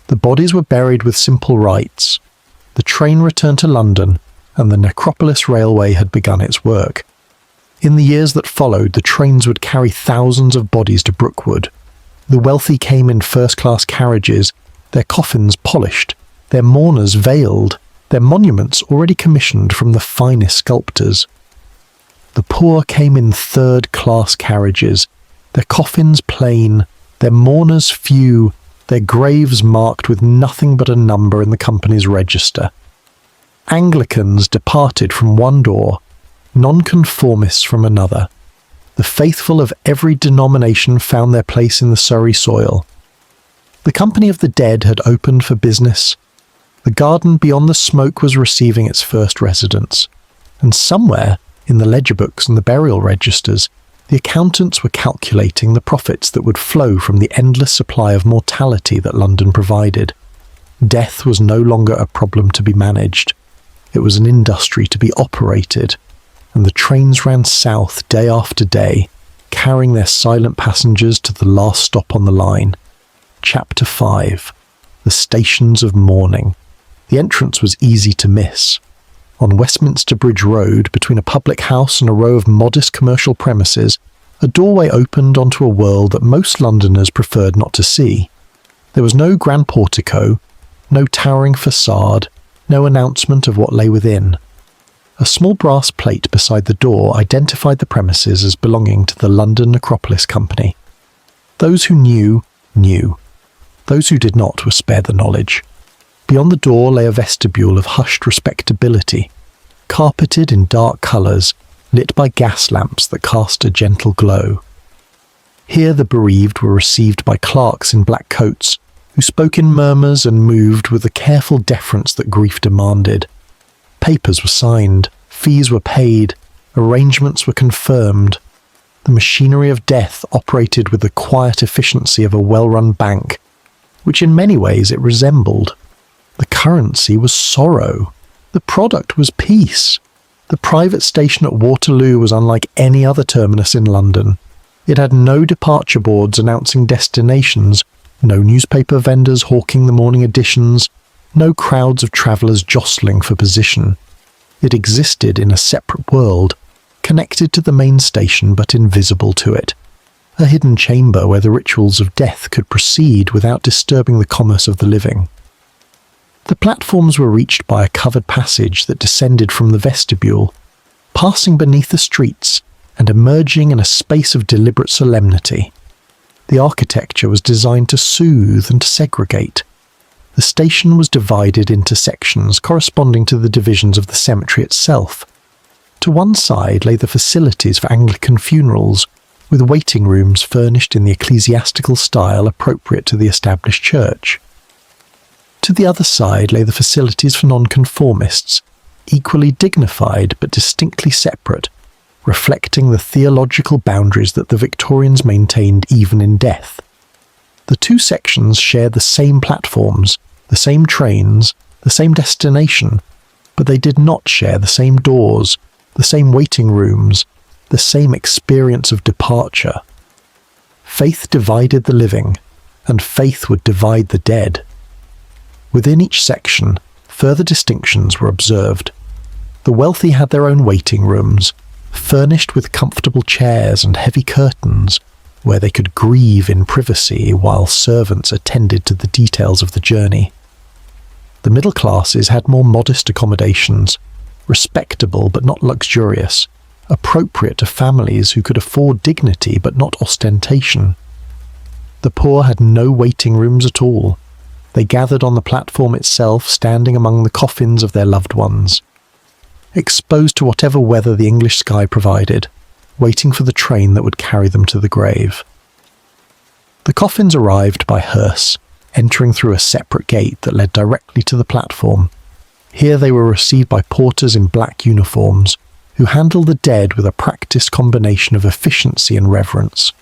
The bodies were buried with simple rites. The train returned to London, and the Necropolis Railway had begun its work. In the years that followed, the trains would carry thousands of bodies to Brookwood. The wealthy came in first-class carriages, their coffins polished, their mourners veiled, their monuments already commissioned from the finest sculptors. The poor came in third-class carriages, their coffins plain, their mourners few, their graves marked with nothing but a number in the company's register. Anglicans departed from one door, nonconformists from another. The faithful of every denomination found their place in the Surrey soil. The company of the dead had opened for business. The garden beyond the smoke was receiving its first residents, and somewhere, in the ledger books and the burial registers, the accountants were calculating the profits that would flow from the endless supply of mortality that London provided. Death was no longer a problem to be managed. It was an industry to be operated, and the trains ran south day after day, carrying their silent passengers to the last stop on the line. Chapter 5. The Stations of Mourning. The entrance was easy to miss. On Westminster Bridge Road, between a public house and a row of modest commercial premises, a doorway opened onto a world that most Londoners preferred not to see. There was no grand portico, no towering facade, no announcement of what lay within. A small brass plate beside the door identified the premises as belonging to the London Necropolis Company. Those who knew, knew. Those who did not were spared the knowledge. Beyond the door lay a vestibule of hushed respectability, carpeted in dark colours, lit by gas lamps that cast a gentle glow. Here the bereaved were received by clerks in black coats, who spoke in murmurs and moved with the careful deference that grief demanded. Papers were signed, fees were paid, arrangements were confirmed. The machinery of death operated with the quiet efficiency of a well-run bank, which in many ways it resembled. The currency was sorrow. The product was peace. The private station at Waterloo was unlike any other terminus in London. It had no departure boards announcing destinations, no newspaper vendors hawking the morning editions, no crowds of travellers jostling for position. It existed in a separate world, connected to the main station but invisible to it. A hidden chamber where the rituals of death could proceed without disturbing the commerce of the living. The platforms were reached by a covered passage that descended from the vestibule, passing beneath the streets and emerging in a space of deliberate solemnity. The architecture was designed to soothe and to segregate. The station was divided into sections corresponding to the divisions of the cemetery itself. To one side lay the facilities for Anglican funerals, with waiting rooms furnished in the ecclesiastical style appropriate to the established church. To the other side lay the facilities for nonconformists, equally dignified but distinctly separate, reflecting the theological boundaries that the Victorians maintained even in death. The two sections shared the same platforms, the same trains, the same destination, but they did not share the same doors, the same waiting rooms, the same experience of departure. Faith divided the living, and faith would divide the dead. Within each section, further distinctions were observed. The wealthy had their own waiting rooms, furnished with comfortable chairs and heavy curtains, where they could grieve in privacy while servants attended to the details of the journey. The middle classes had more modest accommodations, respectable but not luxurious, appropriate to families who could afford dignity but not ostentation. The poor had no waiting rooms at all. They gathered on the platform itself, standing among the coffins of their loved ones, exposed to whatever weather the English sky provided, waiting for the train that would carry them to the grave. The coffins arrived by hearse, entering through a separate gate that led directly to the platform. Here they were received by porters in black uniforms, who handled the dead with a practiced combination of efficiency and reverence.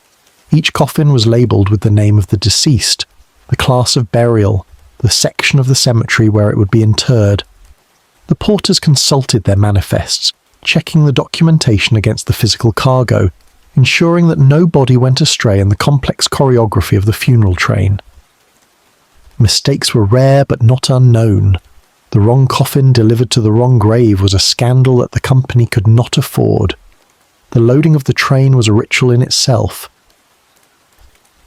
Each coffin was labelled with the name of the deceased, the class of burial, the section of the cemetery where it would be interred. The porters consulted their manifests, checking the documentation against the physical cargo, ensuring that no body went astray in the complex choreography of the funeral train. Mistakes were rare but not unknown. The wrong coffin delivered to the wrong grave was a scandal that the company could not afford. The loading of the train was a ritual in itself.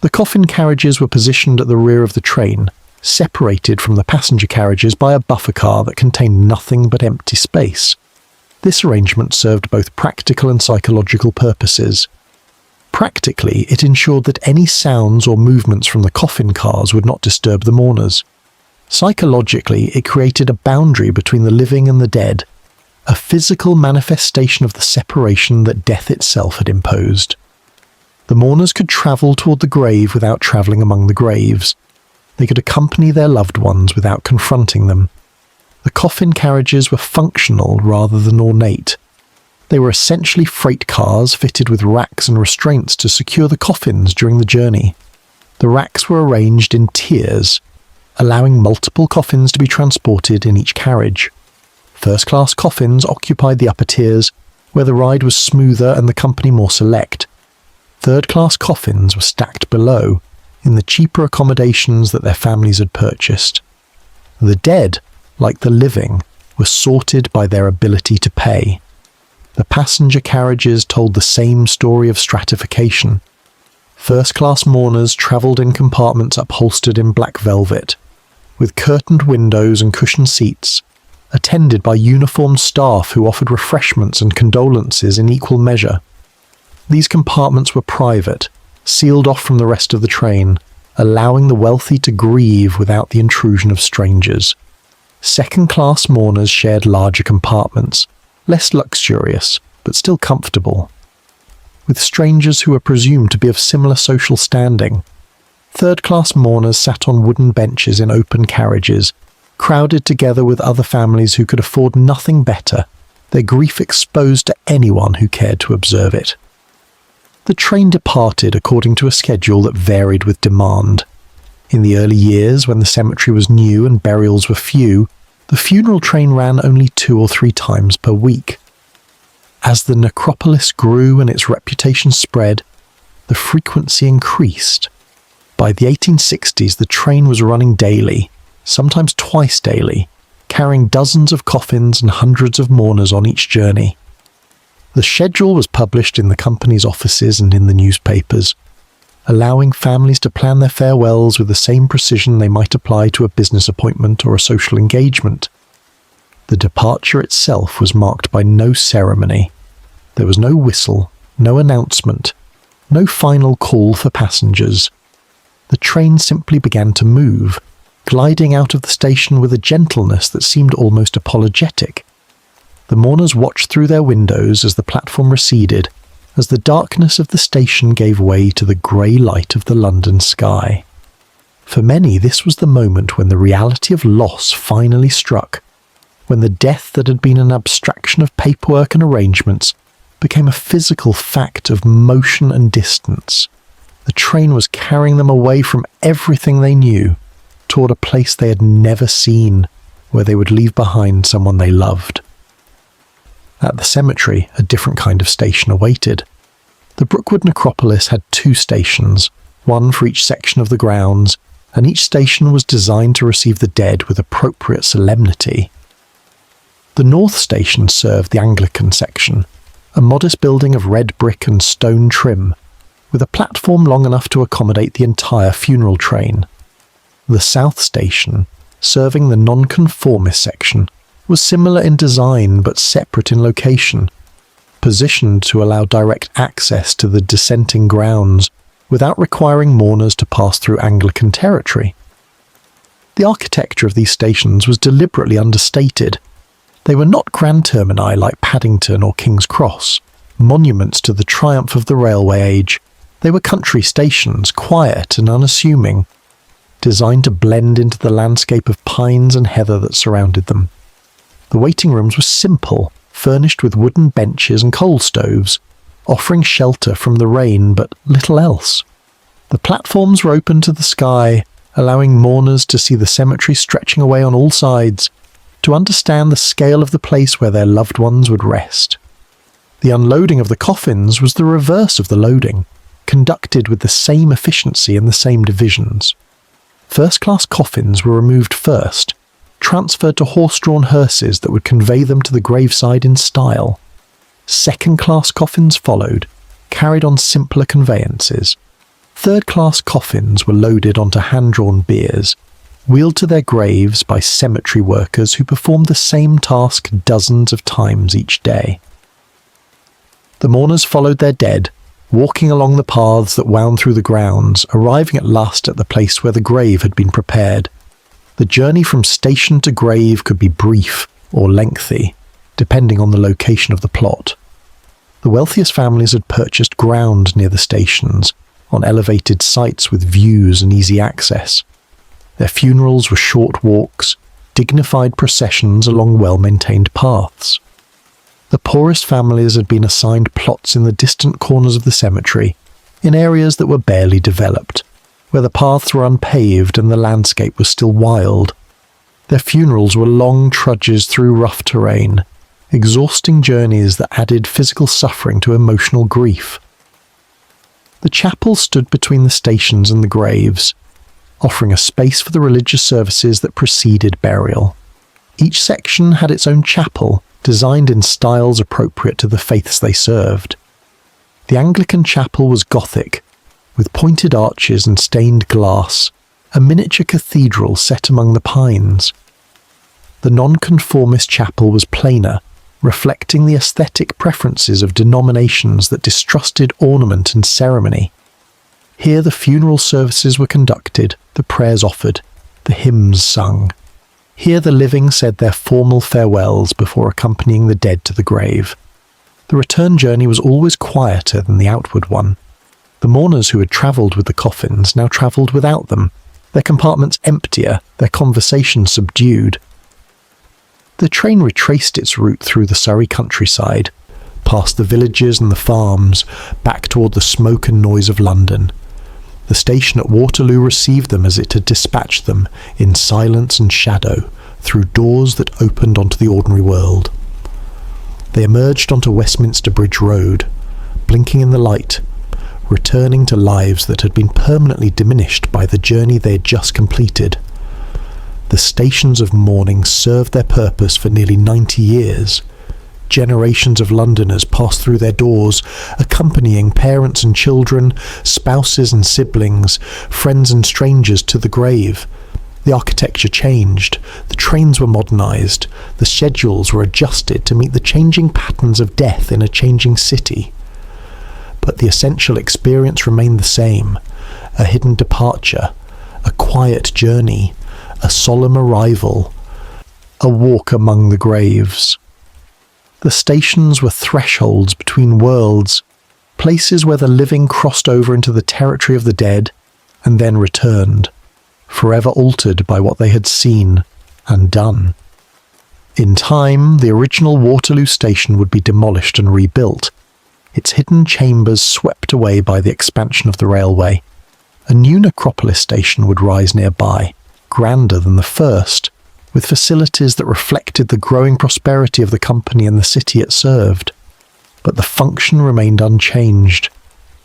The coffin carriages were positioned at the rear of the train, separated from the passenger carriages by a buffer car that contained nothing but empty space. This arrangement served both practical and psychological purposes. Practically, it ensured that any sounds or movements from the coffin cars would not disturb the mourners. Psychologically, it created a boundary between the living and the dead, a physical manifestation of the separation that death itself had imposed. The mourners could travel toward the grave without travelling among the graves. They could accompany their loved ones without confronting them. The coffin carriages were functional rather than ornate. They were essentially freight cars fitted with racks and restraints to secure the coffins during the journey. The racks were arranged in tiers, allowing multiple coffins to be transported in each carriage. First-class coffins occupied the upper tiers, where the ride was smoother and the company more select. Third-class coffins were stacked below, in the cheaper accommodations that their families had purchased. The dead, like the living, were sorted by their ability to pay. The passenger carriages told the same story of stratification. First-class mourners travelled in compartments upholstered in black velvet, with curtained windows and cushioned seats, attended by uniformed staff who offered refreshments and condolences in equal measure. These compartments were private, sealed off from the rest of the train, allowing the wealthy to grieve without the intrusion of strangers. Second-class mourners shared larger compartments, less luxurious, but still comfortable, with strangers who were presumed to be of similar social standing. Third-class mourners sat on wooden benches in open carriages, crowded together with other families who could afford nothing better, their grief exposed to anyone who cared to observe it. The train departed according to a schedule that varied with demand. In the early years, when the cemetery was new and burials were few, the funeral train ran only 2 or 3 times per week. As the necropolis grew and its reputation spread, the frequency increased. By the 1860s, the train was running daily, sometimes twice daily, carrying dozens of coffins and hundreds of mourners on each journey. The schedule was published in the company's offices and in the newspapers, allowing families to plan their farewells with the same precision they might apply to a business appointment or a social engagement. The departure itself was marked by no ceremony. There was no whistle, no announcement, no final call for passengers. The train simply began to move, gliding out of the station with a gentleness that seemed almost apologetic. The mourners watched through their windows as the platform receded, as the darkness of the station gave way to the grey light of the London sky. For many, this was the moment when the reality of loss finally struck, when the death that had been an abstraction of paperwork and arrangements became a physical fact of motion and distance. The train was carrying them away from everything they knew, toward a place they had never seen, where they would leave behind someone they loved. At the cemetery, a different kind of station awaited. The Brookwood Necropolis had 2 stations, one for each section of the grounds, and each station was designed to receive the dead with appropriate solemnity. The North Station served the Anglican section, a modest building of red brick and stone trim, with a platform long enough to accommodate the entire funeral train. The South Station, serving the nonconformist section, was similar in design but separate in location, positioned to allow direct access to the dissenting grounds without requiring mourners to pass through Anglican territory. The architecture of these stations was deliberately understated. They were not grand termini like Paddington or King's Cross, monuments to the triumph of the railway age. They were country stations, quiet and unassuming, designed to blend into the landscape of pines and heather that surrounded them. The waiting rooms were simple, furnished with wooden benches and coal stoves, offering shelter from the rain but little else. The platforms were open to the sky, allowing mourners to see the cemetery stretching away on all sides, to understand the scale of the place where their loved ones would rest. The unloading of the coffins was the reverse of the loading, conducted with the same efficiency and the same divisions. First-class coffins were removed first, transferred to horse-drawn hearses that would convey them to the graveside in style. Second-class coffins followed, carried on simpler conveyances. Third-class coffins were loaded onto hand-drawn biers, wheeled to their graves by cemetery workers who performed the same task dozens of times each day. The mourners followed their dead, walking along the paths that wound through the grounds, arriving at last at the place where the grave had been prepared. The journey from station to grave could be brief or lengthy, depending on the location of the plot. The wealthiest families had purchased ground near the stations, on elevated sites with views and easy access. Their funerals were short walks, dignified processions along well-maintained paths. The poorest families had been assigned plots in the distant corners of the cemetery, in areas that were barely developed, where the paths were unpaved and the landscape was still wild. Their funerals were long trudges through rough terrain, exhausting journeys that added physical suffering to emotional grief. The chapel stood between the stations and the graves, offering a space for the religious services that preceded burial. Each section had its own chapel, designed in styles appropriate to the faiths they served. The Anglican chapel was Gothic, with pointed arches and stained glass, a miniature cathedral set among the pines. The nonconformist chapel was plainer, reflecting the aesthetic preferences of denominations that distrusted ornament and ceremony. Here the funeral services were conducted, the prayers offered, the hymns sung. Here the living said their formal farewells before accompanying the dead to the grave. The return journey was always quieter than the outward one. The mourners who had travelled with the coffins now travelled without them, their compartments emptier, their conversation subdued. The train retraced its route through the Surrey countryside, past the villages and the farms, back toward the smoke and noise of London. The station at Waterloo received them as it had dispatched them, in silence and shadow, through doors that opened onto the ordinary world. They emerged onto Westminster Bridge Road, blinking in the light, returning to lives that had been permanently diminished by the journey they had just completed. The stations of mourning served their purpose for nearly 90 years. Generations of Londoners passed through their doors, accompanying parents and children, spouses and siblings, friends and strangers to the grave. The architecture changed, the trains were modernised, the schedules were adjusted to meet the changing patterns of death in a changing city. But the essential experience remained the same: a hidden departure, a quiet journey, a solemn arrival, a walk among the graves. The stations were thresholds between worlds, places where the living crossed over into the territory of the dead and then returned, forever altered by what they had seen and done. In time, the original Waterloo station would be demolished and rebuilt, its hidden chambers swept away by the expansion of the railway. A new necropolis station would rise nearby, grander than the first, with facilities that reflected the growing prosperity of the company and the city it served. But the function remained unchanged.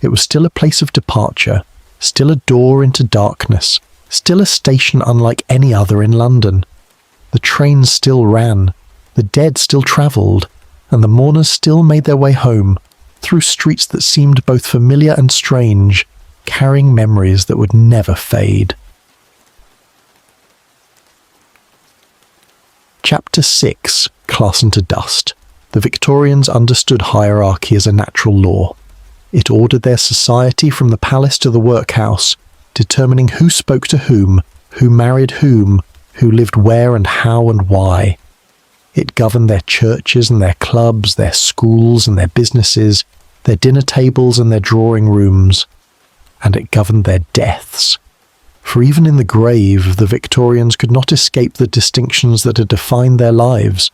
It was still a place of departure, still a door into darkness, still a station unlike any other in London. The trains still ran, the dead still travelled, and the mourners still made their way home, through streets that seemed both familiar and strange, carrying memories that would never fade. Chapter 6. Class into Dust. The Victorians understood hierarchy as a natural law. It ordered their society from the palace to the workhouse, determining who spoke to whom, who married whom, who lived where and how and why. It governed their churches and their clubs, their schools and their businesses, their dinner tables and their drawing rooms. And it governed their deaths. For even in the grave, the Victorians could not escape the distinctions that had defined their lives.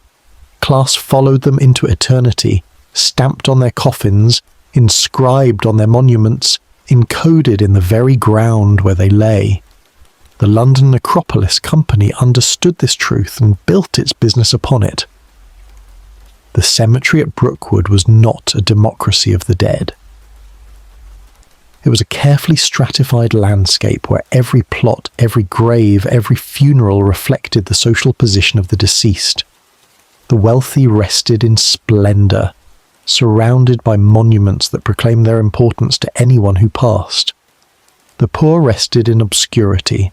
Class followed them into eternity, stamped on their coffins, inscribed on their monuments, encoded in the very ground where they lay. The London Necropolis Company understood this truth and built its business upon it. The cemetery at Brookwood was not a democracy of the dead. It was a carefully stratified landscape where every plot, every grave, every funeral reflected the social position of the deceased. The wealthy rested in splendour, surrounded by monuments that proclaimed their importance to anyone who passed. The poor rested in obscurity,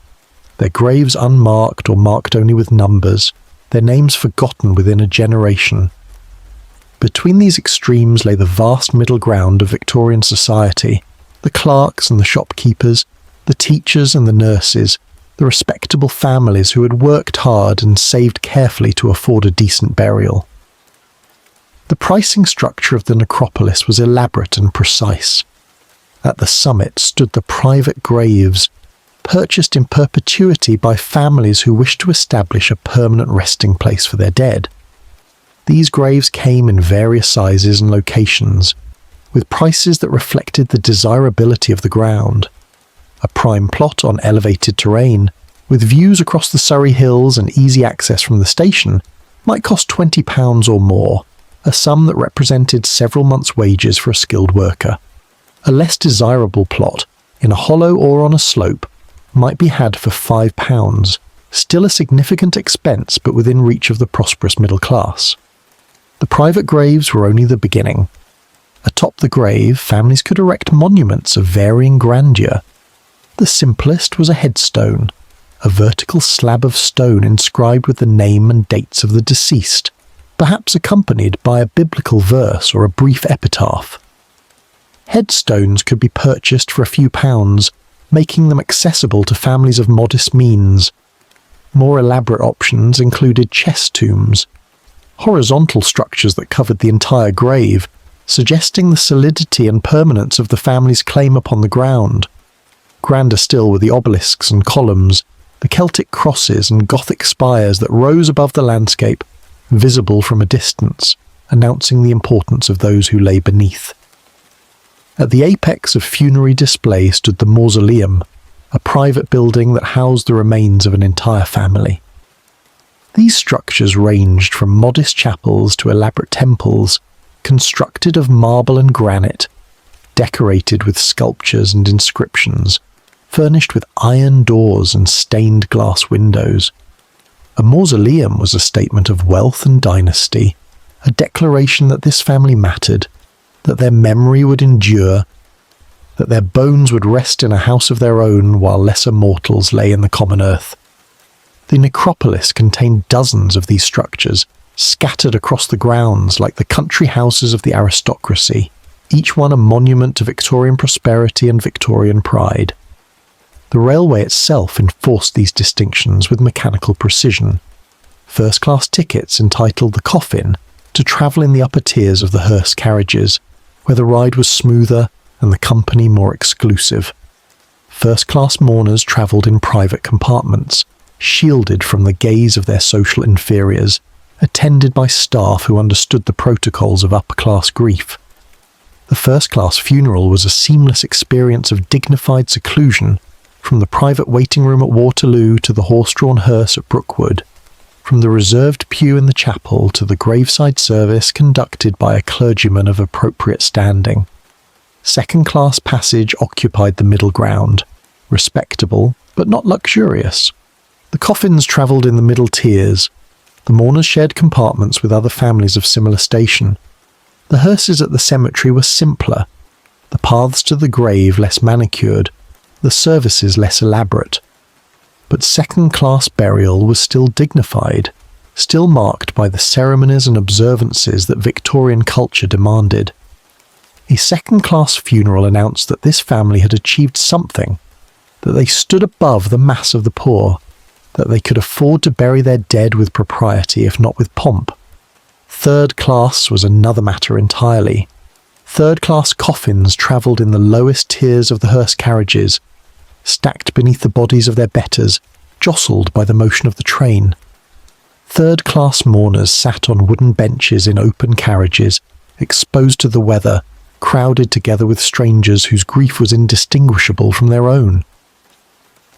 their graves unmarked or marked only with numbers, their names forgotten within a generation. Between these extremes lay the vast middle ground of Victorian society, the clerks and the shopkeepers, the teachers and the nurses, the respectable families who had worked hard and saved carefully to afford a decent burial. The pricing structure of the necropolis was elaborate and precise. At the summit stood the private graves, purchased in perpetuity by families who wished to establish a permanent resting place for their dead. These graves came in various sizes and locations, with prices that reflected the desirability of the ground. A prime plot on elevated terrain, with views across the Surrey hills and easy access from the station, might cost £20 or more, a sum that represented several months' wages for a skilled worker. A less desirable plot, in a hollow or on a slope, might be had for £5, still a significant expense but within reach of the prosperous middle class. The private graves were only the beginning. Atop the grave, families could erect monuments of varying grandeur. The simplest was a headstone, a vertical slab of stone inscribed with the name and dates of the deceased, perhaps accompanied by a biblical verse or a brief epitaph. Headstones could be purchased for a few pounds, making them accessible to families of modest means. More elaborate options included chest tombs, horizontal structures that covered the entire grave, suggesting the solidity and permanence of the family's claim upon the ground. Grander still were the obelisks and columns, the Celtic crosses and Gothic spires that rose above the landscape, visible from a distance, announcing the importance of those who lay beneath. At the apex of funerary display stood the mausoleum, a private building that housed the remains of an entire family. These structures ranged from modest chapels to elaborate temples, constructed of marble and granite, decorated with sculptures and inscriptions, furnished with iron doors and stained glass windows. A mausoleum was a statement of wealth and dynasty, a declaration that this family mattered, that their memory would endure, that their bones would rest in a house of their own while lesser mortals lay in the common earth. The necropolis contained dozens of these structures, scattered across the grounds like the country houses of the aristocracy, each one a monument to Victorian prosperity and Victorian pride. The railway itself enforced these distinctions with mechanical precision. First-class tickets entitled the coffin to travel in the upper tiers of the hearse carriages, where the ride was smoother and the company more exclusive. First-class mourners travelled in private compartments, shielded from the gaze of their social inferiors, attended by staff who understood the protocols of upper-class grief. The first-class funeral was a seamless experience of dignified seclusion, from the private waiting room at Waterloo to the horse-drawn hearse at Brookwood, from the reserved pew in the chapel to the graveside service conducted by a clergyman of appropriate standing. Second-class passage occupied the middle ground, respectable but not luxurious. The coffins travelled in the middle tiers. The mourners shared compartments with other families of similar station. The hearses at the cemetery were simpler, the paths to the grave less manicured, the services less elaborate. But second-class burial was still dignified, still marked by the ceremonies and observances that Victorian culture demanded. A second-class funeral announced that this family had achieved something, that they stood above the mass of the poor, that they could afford to bury their dead with propriety if not with pomp. Third class was another matter entirely. Third-class coffins travelled in the lowest tiers of the hearse carriages, stacked beneath the bodies of their betters, jostled by the motion of the train. Third-class mourners sat on wooden benches in open carriages, exposed to the weather, crowded together with strangers whose grief was indistinguishable from their own.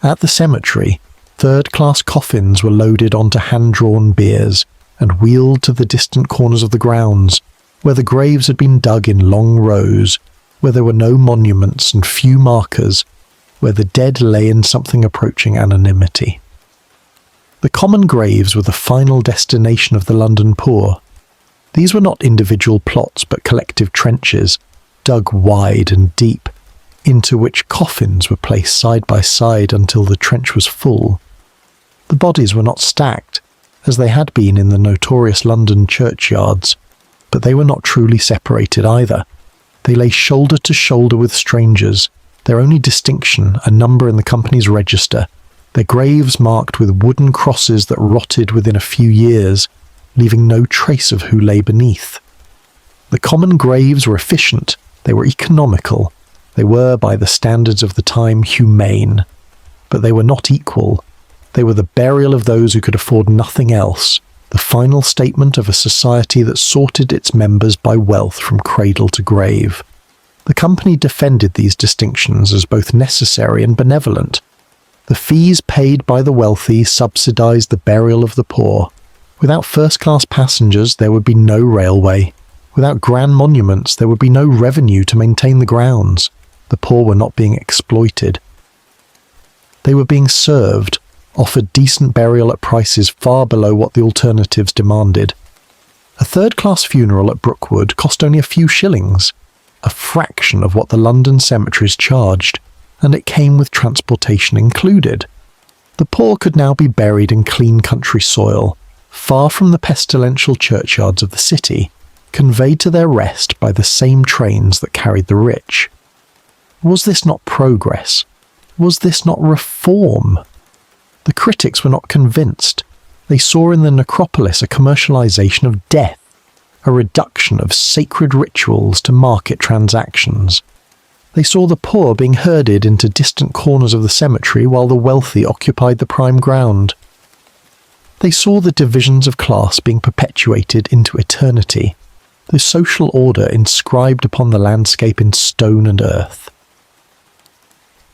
At the cemetery, third-class coffins were loaded onto hand-drawn biers and wheeled to the distant corners of the grounds, where the graves had been dug in long rows, where there were no monuments and few markers, where the dead lay in something approaching anonymity. The common graves were the final destination of the London poor. These were not individual plots but collective trenches, dug wide and deep, into which coffins were placed side by side until the trench was full, The bodies were not stacked, as they had been in the notorious London churchyards, but they were not truly separated either. They lay shoulder to shoulder with strangers, their only distinction a number in the company's register, their graves marked with wooden crosses that rotted within a few years, leaving no trace of who lay beneath. The common graves were efficient, they were economical, they were, by the standards of the time, humane. But they were not equal. They were the burial of those who could afford nothing else, the final statement of a society that sorted its members by wealth from cradle to grave. The company defended these distinctions as both necessary and benevolent. The fees paid by the wealthy subsidized the burial of the poor. Without first-class passengers, there would be no railway. Without grand monuments, there would be no revenue to maintain the grounds. The poor were not being exploited. They were being served, offered decent burial at prices far below what the alternatives demanded. A third-class funeral at Brookwood cost only a few shillings, a fraction of what the London cemeteries charged, and it came with transportation included. The poor could now be buried in clean country soil, far from the pestilential churchyards of the city, conveyed to their rest by the same trains that carried the rich. Was this not progress? Was this not reform? The critics were not convinced. They saw in the necropolis a commercialization of death, a reduction of sacred rituals to market transactions. They saw the poor being herded into distant corners of the cemetery while the wealthy occupied the prime ground. They saw the divisions of class being perpetuated into eternity, the social order inscribed upon the landscape in stone and earth.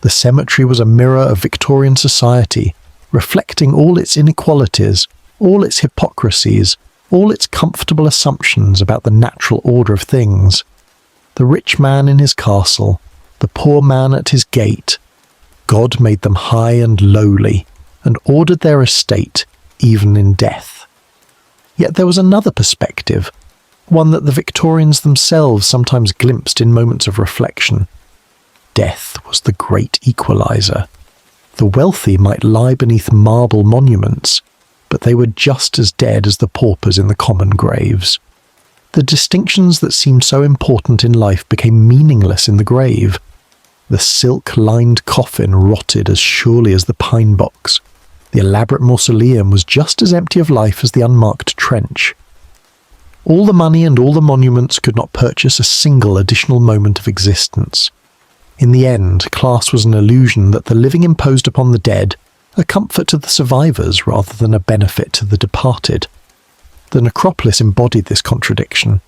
The cemetery was a mirror of Victorian society, reflecting all its inequalities, all its hypocrisies, all its comfortable assumptions about the natural order of things. The rich man in his castle, the poor man at his gate. God made them high and lowly, and ordered their estate, even in death. Yet there was another perspective, one that the Victorians themselves sometimes glimpsed in moments of reflection. Death was the great equalizer. The wealthy might lie beneath marble monuments, but they were just as dead as the paupers in the common graves. The distinctions that seemed so important in life became meaningless in the grave. The silk-lined coffin rotted as surely as the pine box. The elaborate mausoleum was just as empty of life as the unmarked trench. All the money and all the monuments could not purchase a single additional moment of existence. In the end, class was an illusion that the living imposed upon the dead, a comfort to the survivors rather than a benefit to the departed. The necropolis embodied this contradiction.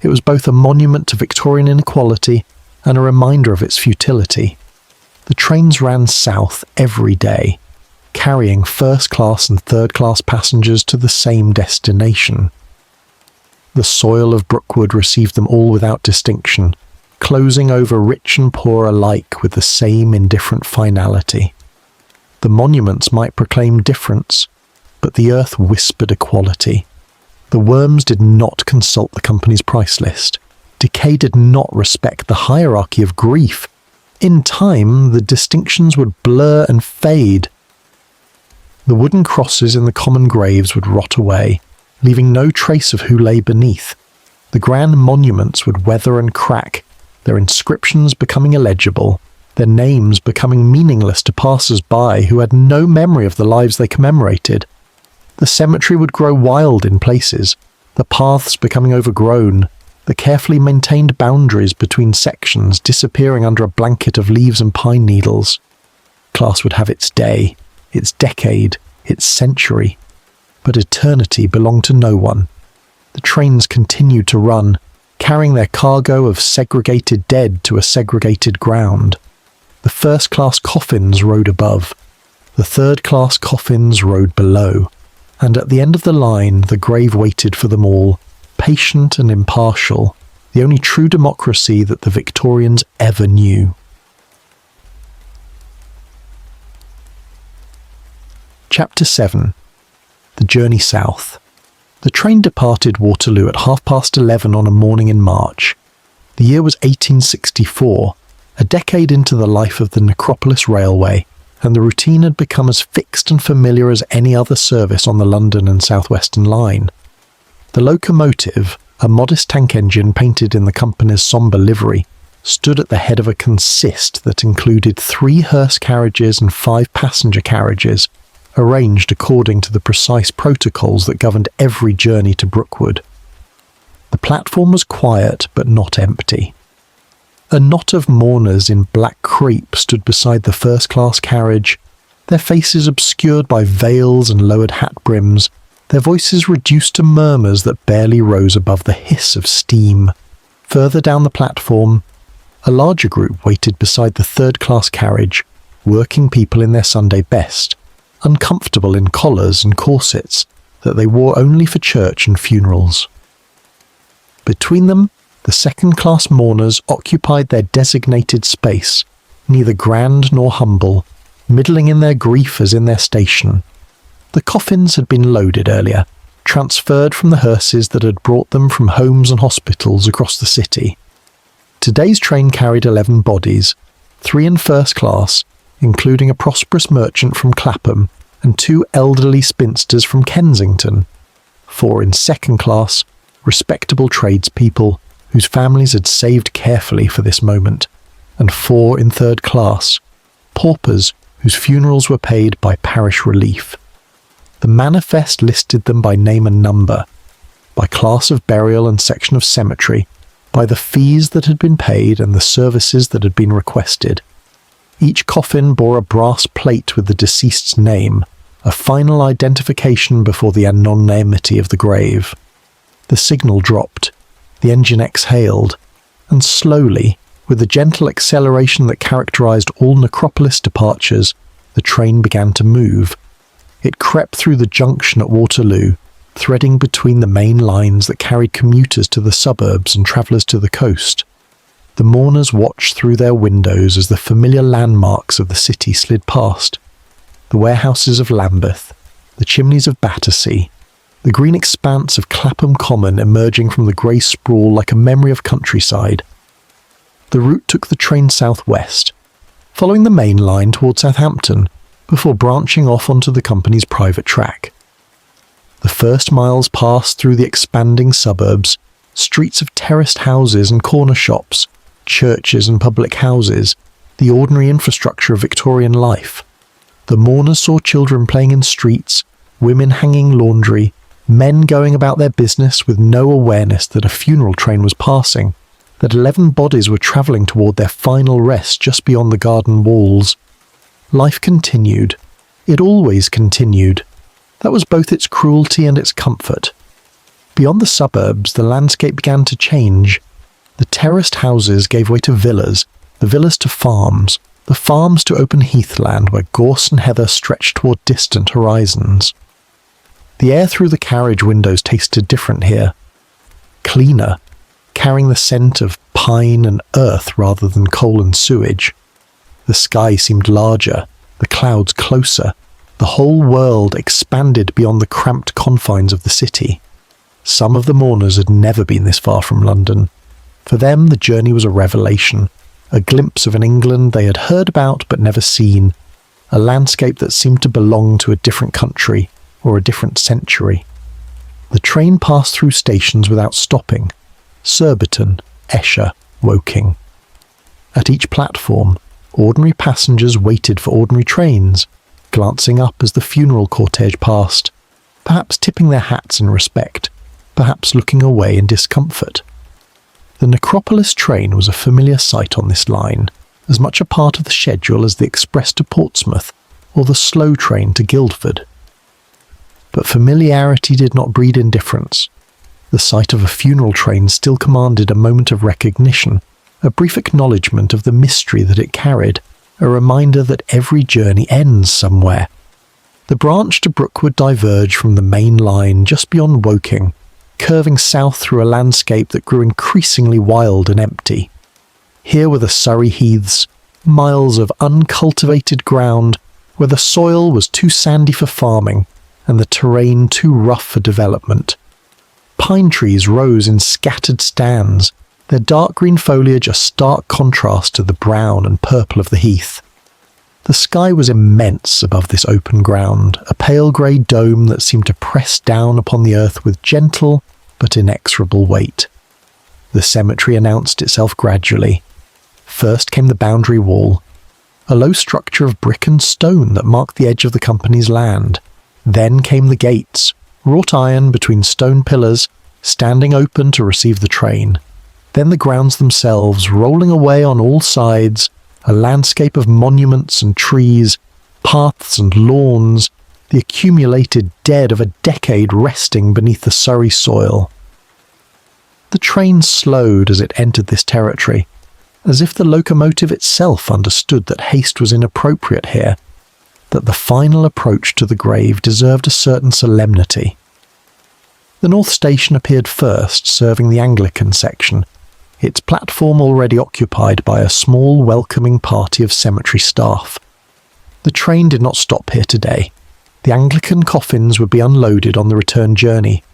It was both a monument to Victorian inequality and a reminder of its futility. The trains ran south every day, carrying first-class and third-class passengers to the same destination. The soil of Brookwood received them all without distinction, closing over rich and poor alike with the same indifferent finality. The monuments might proclaim difference, but the earth whispered equality. The worms did not consult the company's price list. Decay did not respect the hierarchy of grief. In time, the distinctions would blur and fade. The wooden crosses in the common graves would rot away, leaving no trace of who lay beneath. The grand monuments would weather and crack, their inscriptions becoming illegible, their names becoming meaningless to passers-by who had no memory of the lives they commemorated. The cemetery would grow wild in places, the paths becoming overgrown, the carefully maintained boundaries between sections disappearing under a blanket of leaves and pine needles. Class would have its day, its decade, its century, but eternity belonged to no one. The trains continued to run, carrying their cargo of segregated dead to a segregated ground. The first-class coffins rode above, the third-class coffins rode below, and at the end of the line the grave waited for them all, patient and impartial, the only true democracy that the Victorians ever knew. Chapter 7. The Journey South. The train departed Waterloo at 11:30 on a morning in March. The year was 1864, a decade into the life of the Necropolis Railway, and the routine had become as fixed and familiar as any other service on the London and South Western line. The locomotive, a modest tank engine painted in the company's sombre livery, stood at the head of a consist that included 3 hearse carriages and 5 passenger carriages, arranged according to the precise protocols that governed every journey to Brookwood. The platform was quiet but not empty. A knot of mourners in black crape stood beside the first-class carriage, their faces obscured by veils and lowered hat brims, their voices reduced to murmurs that barely rose above the hiss of steam. Further down the platform, a larger group waited beside the third-class carriage, working people in their Sunday best, uncomfortable in collars and corsets that they wore only for church and funerals. Between them, the second-class mourners occupied their designated space, neither grand nor humble, middling in their grief as in their station. The coffins had been loaded earlier, transferred from the hearses that had brought them from homes and hospitals across the city. Today's train carried 11 bodies, 3 in first class, including a prosperous merchant from Clapham and 2 elderly spinsters from Kensington, 4 in second class, respectable tradespeople whose families had saved carefully for this moment, and 4 in third class, paupers whose funerals were paid by parish relief. The manifest listed them by name and number, by class of burial and section of cemetery, by the fees that had been paid and the services that had been requested. Each coffin bore a brass plate with the deceased's name, a final identification before the anonymity of the grave. The signal dropped, the engine exhaled, and slowly, with the gentle acceleration that characterized all necropolis departures, the train began to move. It crept through the junction at Waterloo, threading between the main lines that carried commuters to the suburbs and travellers to the coast. The mourners watched through their windows as the familiar landmarks of the city slid past. The warehouses of Lambeth, the chimneys of Battersea, the green expanse of Clapham Common emerging from the grey sprawl like a memory of countryside. The route took the train southwest, following the main line toward Southampton, before branching off onto the company's private track. The first miles passed through the expanding suburbs, streets of terraced houses and corner shops, churches and public houses, the ordinary infrastructure of Victorian life. The mourners saw children playing in streets, women hanging laundry, men going about their business with no awareness that a funeral train was passing, that 11 bodies were travelling toward their final rest just beyond the garden walls. Life continued. It always continued. That was both its cruelty and its comfort. Beyond the suburbs, the landscape began to change. The terraced houses gave way to villas, the villas to farms, the farms to open heathland where gorse and heather stretched toward distant horizons. The air through the carriage windows tasted different here. Cleaner, carrying the scent of pine and earth rather than coal and sewage. The sky seemed larger, the clouds closer, the whole world expanded beyond the cramped confines of the city. Some of the mourners had never been this far from London. For them, the journey was a revelation, a glimpse of an England they had heard about but never seen, a landscape that seemed to belong to a different country or a different century. The train passed through stations without stopping: Surbiton, Esher, Woking. At each platform, ordinary passengers waited for ordinary trains, glancing up as the funeral cortege passed, perhaps tipping their hats in respect, perhaps looking away in discomfort. The Necropolis train was a familiar sight on this line, as much a part of the schedule as the express to Portsmouth or the slow train to Guildford. But familiarity did not breed indifference. The sight of a funeral train still commanded a moment of recognition, a brief acknowledgement of the mystery that it carried, a reminder that every journey ends somewhere. The branch to Brookwood diverged from the main line just beyond Woking, curving south through a landscape that grew increasingly wild and empty. Here were the Surrey heaths, miles of uncultivated ground where the soil was too sandy for farming and the terrain too rough for development. Pine trees rose in scattered stands, their dark green foliage a stark contrast to the brown and purple of the heath. The sky was immense above this open ground, a pale grey dome that seemed to press down upon the earth with gentle but inexorable weight. The cemetery announced itself gradually. First came the boundary wall, a low structure of brick and stone that marked the edge of the company's land. Then came the gates, wrought iron between stone pillars, standing open to receive the train. Then the grounds themselves, rolling away on all sides, a landscape of monuments and trees, paths and lawns, the accumulated dead of a decade resting beneath the Surrey soil. The train slowed as it entered this territory, as if the locomotive itself understood that haste was inappropriate here, that the final approach to the grave deserved a certain solemnity. The North Station appeared first, serving the Anglican section, its platform already occupied by a small welcoming party of cemetery staff. The train did not stop here today. The Anglican coffins would be unloaded on the return journey,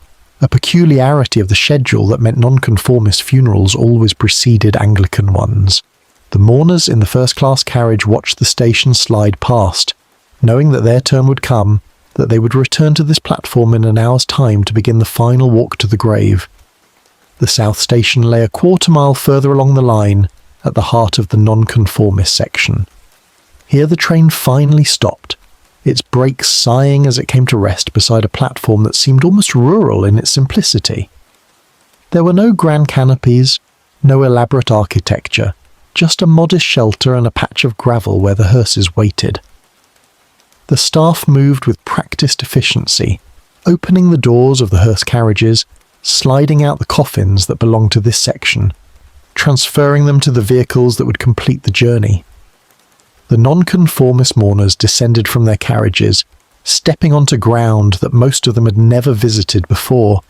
a peculiarity of the schedule that meant nonconformist funerals always preceded Anglican ones. The mourners in the first-class carriage watched the station slide past, knowing that their turn would come, that they would return to this platform in an hour's time to begin the final walk to the grave. The South Station lay a quarter-mile further along the line, at the heart of the nonconformist section. Here the train finally stopped, its brakes sighing as it came to rest beside a platform that seemed almost rural in its simplicity. There were no grand canopies, no elaborate architecture, just a modest shelter and a patch of gravel where the hearses waited. The staff moved with practiced efficiency, opening the doors of the hearse carriages, sliding out the coffins that belonged to this section, transferring them to the vehicles that would complete the journey. The nonconformist mourners descended from their carriages, stepping onto ground that most of them had never visited before.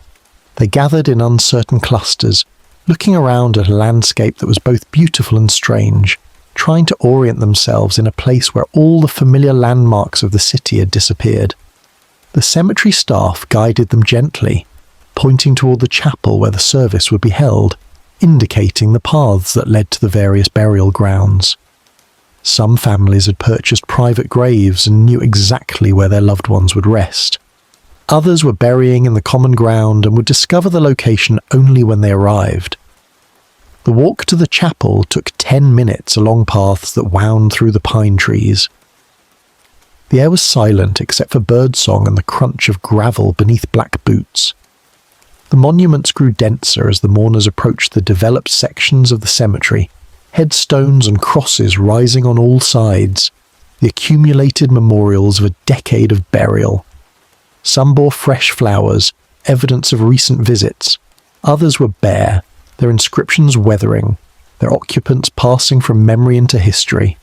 They gathered in uncertain clusters, looking around at a landscape that was both beautiful and strange, trying to orient themselves in a place where all the familiar landmarks of the city had disappeared. The cemetery staff guided them gently, pointing toward the chapel where the service would be held, indicating the paths that led to the various burial grounds. Some families had purchased private graves and knew exactly where their loved ones would rest. Others were burying in the common ground and would discover the location only when they arrived. The walk to the chapel took 10 minutes along paths that wound through the pine trees. The air was silent except for birdsong and the crunch of gravel beneath black boots. The monuments grew denser as the mourners approached the developed sections of the cemetery, headstones and crosses rising on all sides, the accumulated memorials of a decade of burial. Some bore fresh flowers, evidence of recent visits. Others were bare, their inscriptions weathering, their occupants passing from memory into history.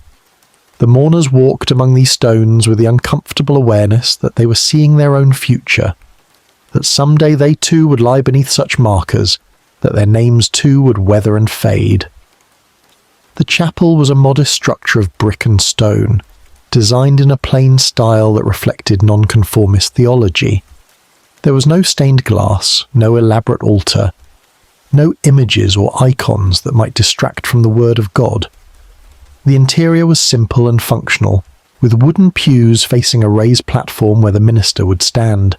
The mourners walked among these stones with the uncomfortable awareness that they were seeing their own future, that someday they too would lie beneath such markers, that their names too would weather and fade. The chapel was a modest structure of brick and stone, designed in a plain style that reflected nonconformist theology. There was no stained glass, no elaborate altar, no images or icons that might distract from the word of God. The interior was simple and functional, with wooden pews facing a raised platform where the minister would stand.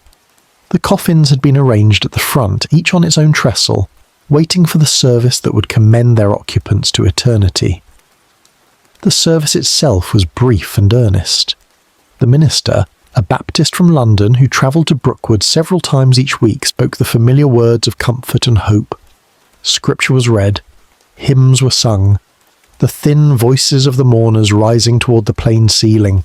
The coffins had been arranged at the front, each on its own trestle, waiting for the service that would commend their occupants to eternity. The service itself was brief and earnest. The minister, a Baptist from London who travelled to Brookwood several times each week, spoke the familiar words of comfort and hope. Scripture was read, hymns were sung, the thin voices of the mourners rising toward the plain ceiling.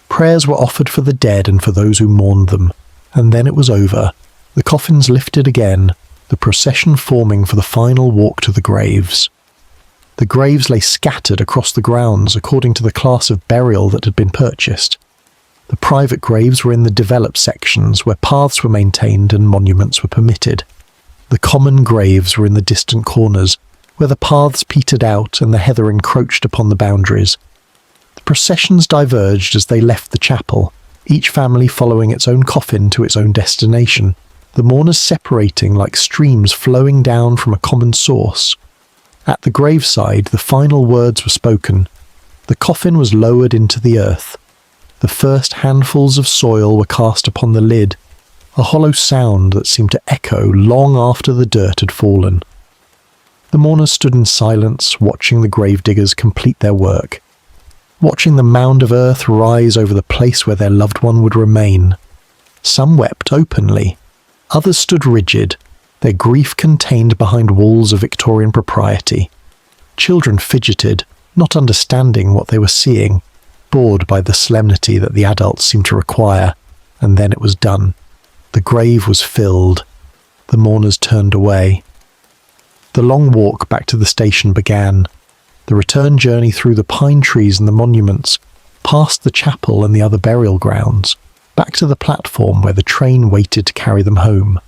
Prayers were offered for the dead and for those who mourned them, and then it was over. The coffins lifted again, the procession forming for the final walk to the graves. The graves lay scattered across the grounds according to the class of burial that had been purchased. The private graves were in the developed sections where paths were maintained and monuments were permitted. The common graves were in the distant corners, where the paths petered out and the heather encroached upon the boundaries. The processions diverged as they left the chapel, each family following its own coffin to its own destination, the mourners separating like streams flowing down from a common source. At the graveside, the final words were spoken. The coffin was lowered into the earth. The first handfuls of soil were cast upon the lid, a hollow sound that seemed to echo long after the dirt had fallen. The mourners stood in silence, watching the gravediggers complete their work, watching the mound of earth rise over the place where their loved one would remain. Some wept openly, others stood rigid, their grief contained behind walls of Victorian propriety. Children fidgeted, not understanding what they were seeing, bored by the solemnity that the adults seemed to require, and then it was done. The grave was filled. The mourners turned away. The long walk back to the station began. The return journey through the pine trees and the monuments, past the chapel and the other burial grounds, back to the platform where the train waited to carry them home.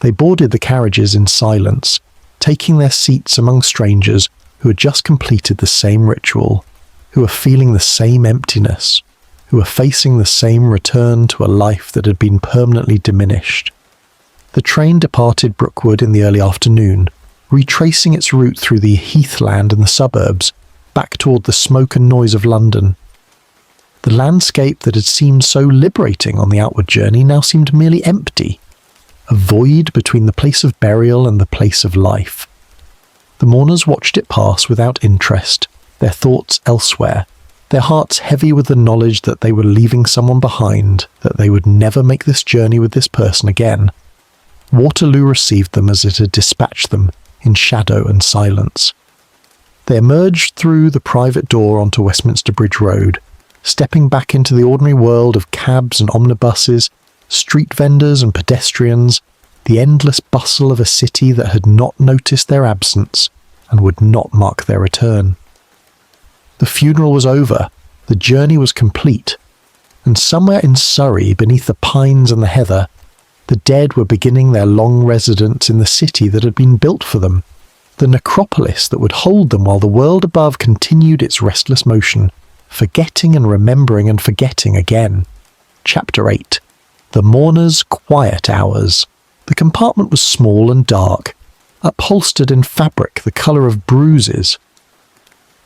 They boarded the carriages in silence, taking their seats among strangers who had just completed the same ritual, who were feeling the same emptiness, who were facing the same return to a life that had been permanently diminished. The train departed Brookwood in the early afternoon, retracing its route through the heathland and the suburbs, back toward the smoke and noise of London. The landscape that had seemed so liberating on the outward journey now seemed merely empty, a void between the place of burial and the place of life. The mourners watched it pass without interest, their thoughts elsewhere, their hearts heavy with the knowledge that they were leaving someone behind, that they would never make this journey with this person again. Waterloo received them as it had dispatched them, in shadow and silence. They emerged through the private door onto Westminster Bridge Road, stepping back into the ordinary world of cabs and omnibuses, street vendors and pedestrians, the endless bustle of a city that had not noticed their absence and would not mark their return. The funeral was over, the journey was complete, and somewhere in Surrey, beneath the pines and the heather, the dead were beginning their long residence in the city that had been built for them, the necropolis that would hold them while the world above continued its restless motion, forgetting and remembering and forgetting again. Chapter 8. The Mourners' Quiet Hours. The compartment was small and dark, upholstered in fabric the colour of bruises.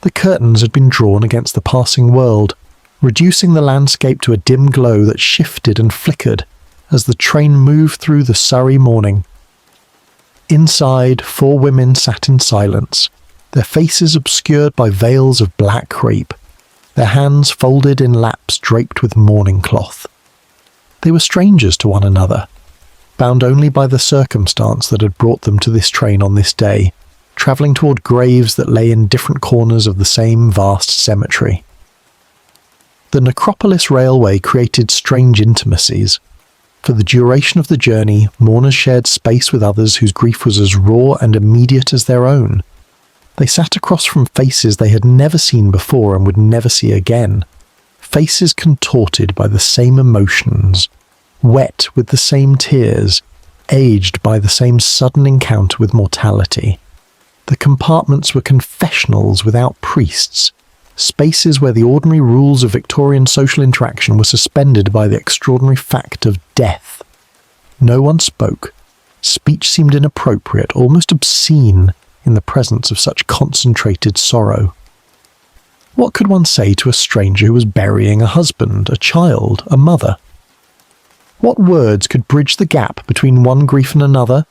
The curtains had been drawn against the passing world, reducing the landscape to a dim glow that shifted and flickered as the train moved through the Surrey morning. Inside, 4 women sat in silence, their faces obscured by veils of black crape, their hands folded in laps draped with mourning cloth. They were strangers to one another, bound only by the circumstance that had brought them to this train on this day, travelling toward graves that lay in different corners of the same vast cemetery. The Necropolis Railway created strange intimacies. For the duration of the journey, mourners shared space with others whose grief was as raw and immediate as their own. They sat across from faces they had never seen before and would never see again, faces contorted by the same emotions, wet with the same tears, aged by the same sudden encounter with mortality. The compartments were confessionals without priests, spaces where the ordinary rules of Victorian social interaction were suspended by the extraordinary fact of death. No one spoke. Speech seemed inappropriate, almost obscene, in the presence of such concentrated sorrow. What could one say to a stranger who was burying a husband, a child, a mother? What words could bridge the gap between one grief and another?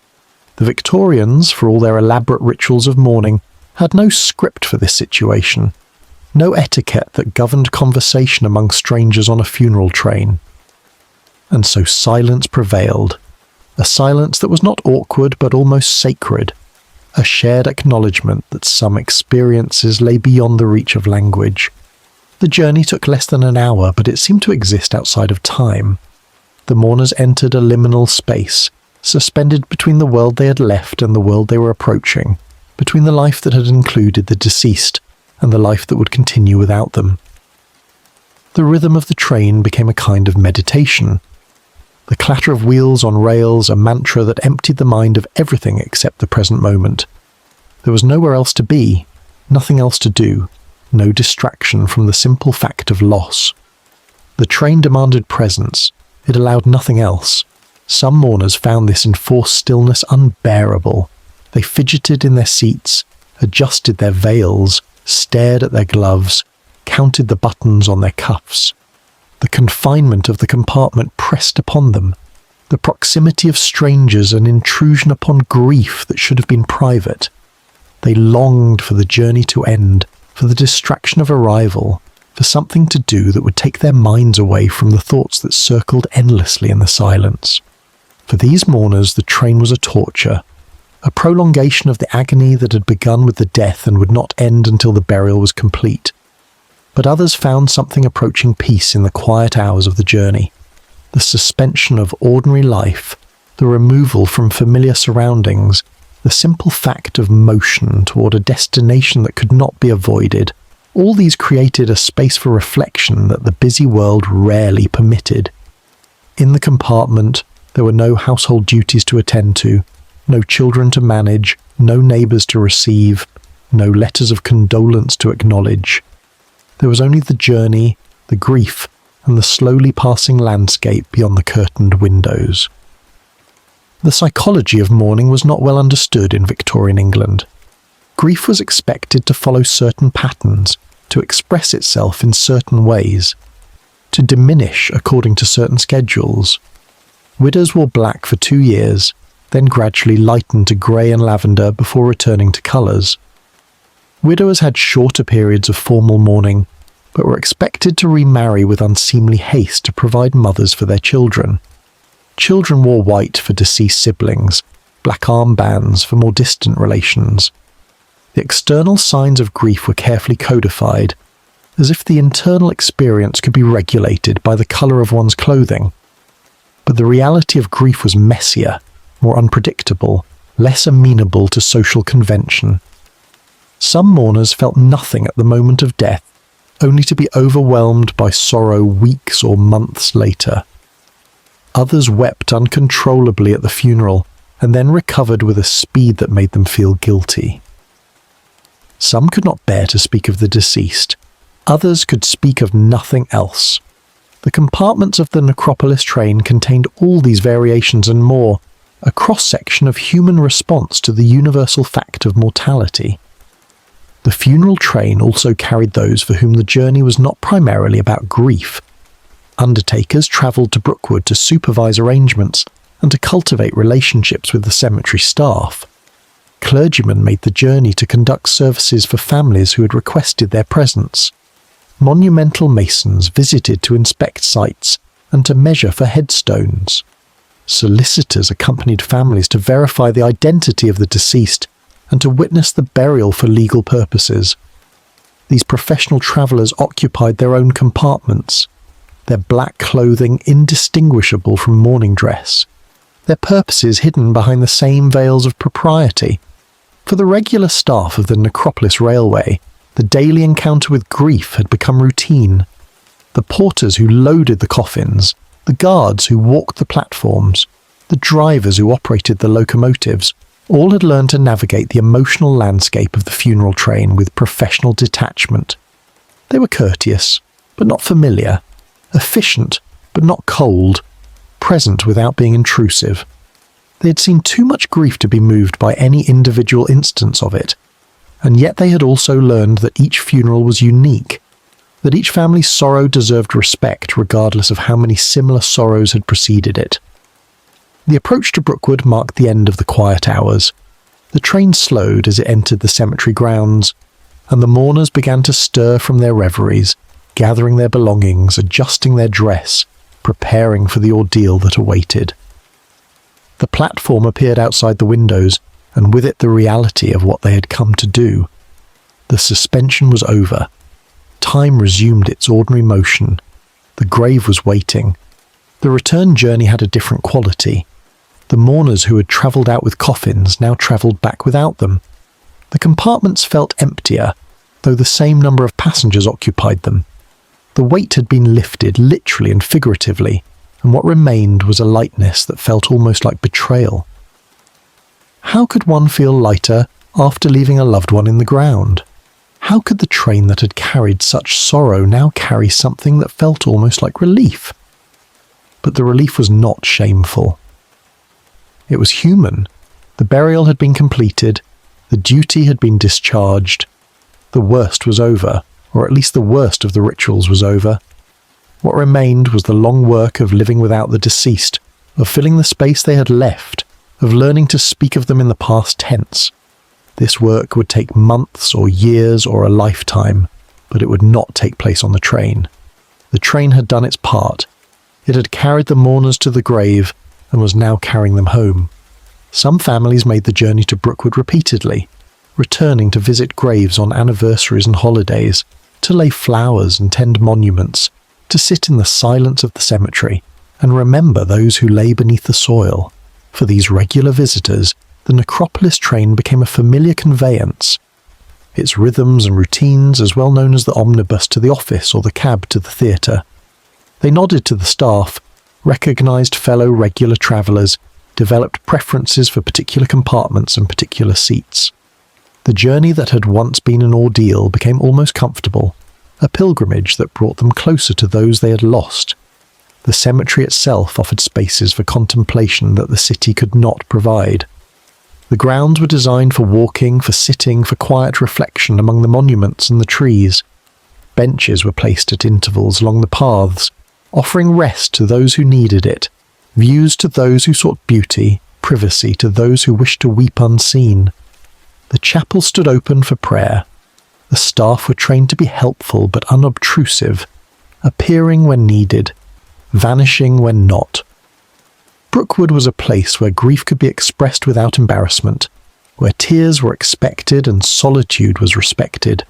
The Victorians, for all their elaborate rituals of mourning, had no script for this situation, no etiquette that governed conversation among strangers on a funeral train. And so silence prevailed, a silence that was not awkward but almost sacred, a shared acknowledgement that some experiences lay beyond the reach of language. The journey took less than an hour, but it seemed to exist outside of time. The mourners entered a liminal space, suspended between the world they had left and the world they were approaching, between the life that had included the deceased and the life that would continue without them. The rhythm of the train became a kind of meditation. The clatter of wheels on rails, a mantra that emptied the mind of everything except the present moment. There was nowhere else to be, nothing else to do, no distraction from the simple fact of loss. The train demanded presence. It allowed nothing else. Some mourners found this enforced stillness unbearable. They fidgeted in their seats, adjusted their veils, stared at their gloves, counted the buttons on their cuffs. The confinement of the compartment pressed upon them, the proximity of strangers an intrusion upon grief that should have been private. They longed for the journey to end, for the distraction of arrival, for something to do that would take their minds away from the thoughts that circled endlessly in the silence. For these mourners, the train was a torture, a prolongation of the agony that had begun with the death and would not end until the burial was complete. But others found something approaching peace in the quiet hours of the journey. The suspension of ordinary life, the removal from familiar surroundings, the simple fact of motion toward a destination that could not be avoided, all these created a space for reflection that the busy world rarely permitted. In the compartment, there were no household duties to attend to, no children to manage, no neighbours to receive, no letters of condolence to acknowledge. There was only the journey, the grief, and the slowly passing landscape beyond the curtained windows. The psychology of mourning was not well understood in Victorian England. Grief was expected to follow certain patterns, to express itself in certain ways, to diminish according to certain schedules. Widows wore black for 2 years, then gradually lightened to grey and lavender before returning to colours. Widowers had shorter periods of formal mourning, but were expected to remarry with unseemly haste to provide mothers for their children. Children wore white for deceased siblings, black armbands for more distant relations. The external signs of grief were carefully codified, as if the internal experience could be regulated by the colour of one's clothing. But the reality of grief was messier, more unpredictable, less amenable to social convention. Some mourners felt nothing at the moment of death, only to be overwhelmed by sorrow weeks or months later. Others wept uncontrollably at the funeral, and then recovered with a speed that made them feel guilty. Some could not bear to speak of the deceased. Others could speak of nothing else. The compartments of the Necropolis train contained all these variations and more, a cross-section of human response to the universal fact of mortality. The funeral train also carried those for whom the journey was not primarily about grief. Undertakers travelled to Brookwood to supervise arrangements and to cultivate relationships with the cemetery staff. Clergymen made the journey to conduct services for families who had requested their presence. Monumental masons visited to inspect sites and to measure for headstones. Solicitors accompanied families to verify the identity of the deceased and to witness the burial for legal purposes. These professional travellers occupied their own compartments, their black clothing indistinguishable from mourning dress, their purposes hidden behind the same veils of propriety. For the regular staff of the Necropolis Railway, the daily encounter with grief had become routine. The porters who loaded the coffins, the guards who walked the platforms, the drivers who operated the locomotives, all had learned to navigate the emotional landscape of the funeral train with professional detachment. They were courteous, but not familiar, efficient, but not cold, present without being intrusive. They had seen too much grief to be moved by any individual instance of it, and yet they had also learned that each funeral was unique, that each family's sorrow deserved respect regardless of how many similar sorrows had preceded it. The approach to Brookwood marked the end of the quiet hours. The train slowed as it entered the cemetery grounds, and the mourners began to stir from their reveries, gathering their belongings, adjusting their dress, preparing for the ordeal that awaited. The platform appeared outside the windows, and with it the reality of what they had come to do. The suspension was over. Time resumed its ordinary motion. The grave was waiting. The return journey had a different quality. The mourners who had travelled out with coffins now travelled back without them. The compartments felt emptier, though the same number of passengers occupied them. The weight had been lifted literally and figuratively, and what remained was a lightness that felt almost like betrayal. How could one feel lighter after leaving a loved one in the ground? How could the train that had carried such sorrow now carry something that felt almost like relief? But the relief was not shameful. It was human. The burial had been completed. The duty had been discharged. The worst was over, or at least the worst of the rituals was over. What remained was the long work of living without the deceased, of filling the space they had left, of learning to speak of them in the past tense. This work would take months or years or a lifetime, but it would not take place on the train. The train had done its part. It had carried the mourners to the grave and was now carrying them home. Some families made the journey to Brookwood repeatedly, returning to visit graves on anniversaries and holidays, to lay flowers and tend monuments, to sit in the silence of the cemetery and remember those who lay beneath the soil. For these regular visitors, the necropolis train became a familiar conveyance. Its rhythms and routines as well known as the omnibus to the office or the cab to the theatre. They nodded to the staff, recognised fellow regular travellers, developed preferences for particular compartments and particular seats. The journey that had once been an ordeal became almost comfortable, a pilgrimage that brought them closer to those they had lost. The cemetery itself offered spaces for contemplation that the city could not provide. The grounds were designed for walking, for sitting, for quiet reflection among the monuments and the trees. Benches were placed at intervals along the paths, offering rest to those who needed it, views to those who sought beauty, privacy to those who wished to weep unseen. The chapel stood open for prayer. The staff were trained to be helpful but unobtrusive, appearing when needed, vanishing when not. Brookwood was a place where grief could be expressed without embarrassment, where tears were expected and solitude was respected.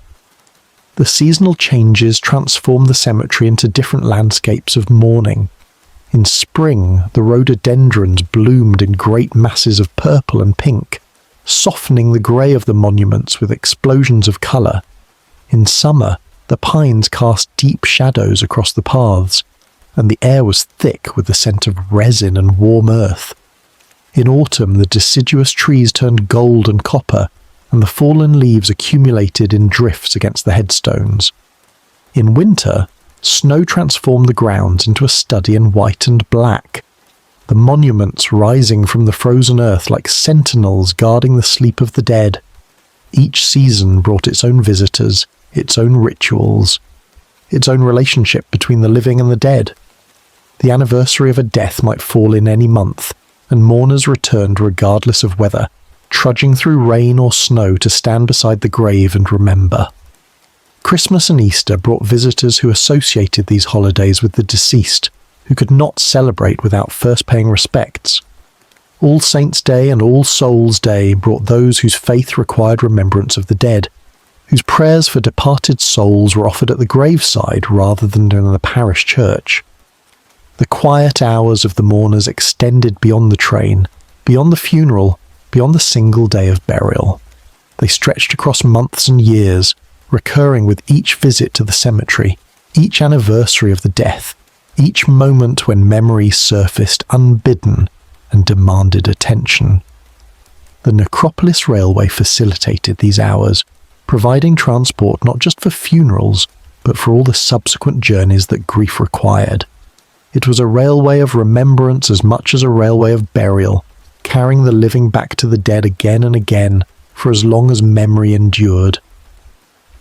The seasonal changes transformed the cemetery into different landscapes of mourning. In spring, the rhododendrons bloomed in great masses of purple and pink, softening the grey of the monuments with explosions of colour. In summer, the pines cast deep shadows across the paths, and the air was thick with the scent of resin and warm earth. In autumn, the deciduous trees turned gold and copper, and the fallen leaves accumulated in drifts against the headstones. In winter, snow transformed the grounds into a study in white and black, the monuments rising from the frozen earth like sentinels guarding the sleep of the dead. Each season brought its own visitors, its own rituals, its own relationship between the living and the dead. The anniversary of a death might fall in any month, and mourners returned regardless of weather, trudging through rain or snow to stand beside the grave and remember. Christmas and Easter brought visitors who associated these holidays with the deceased, who could not celebrate without first paying respects. All Saints' Day and All Souls' Day brought those whose faith required remembrance of the dead, whose prayers for departed souls were offered at the graveside rather than in the parish church. The quiet hours of the mourners extended beyond the train, beyond the funeral, beyond the single day of burial. They stretched across months and years, recurring with each visit to the cemetery, each anniversary of the death, each moment when memory surfaced unbidden and demanded attention. The Necropolis Railway facilitated these hours, providing transport not just for funerals, but for all the subsequent journeys that grief required. It was a railway of remembrance as much as a railway of burial, carrying the living back to the dead again and again for as long as memory endured.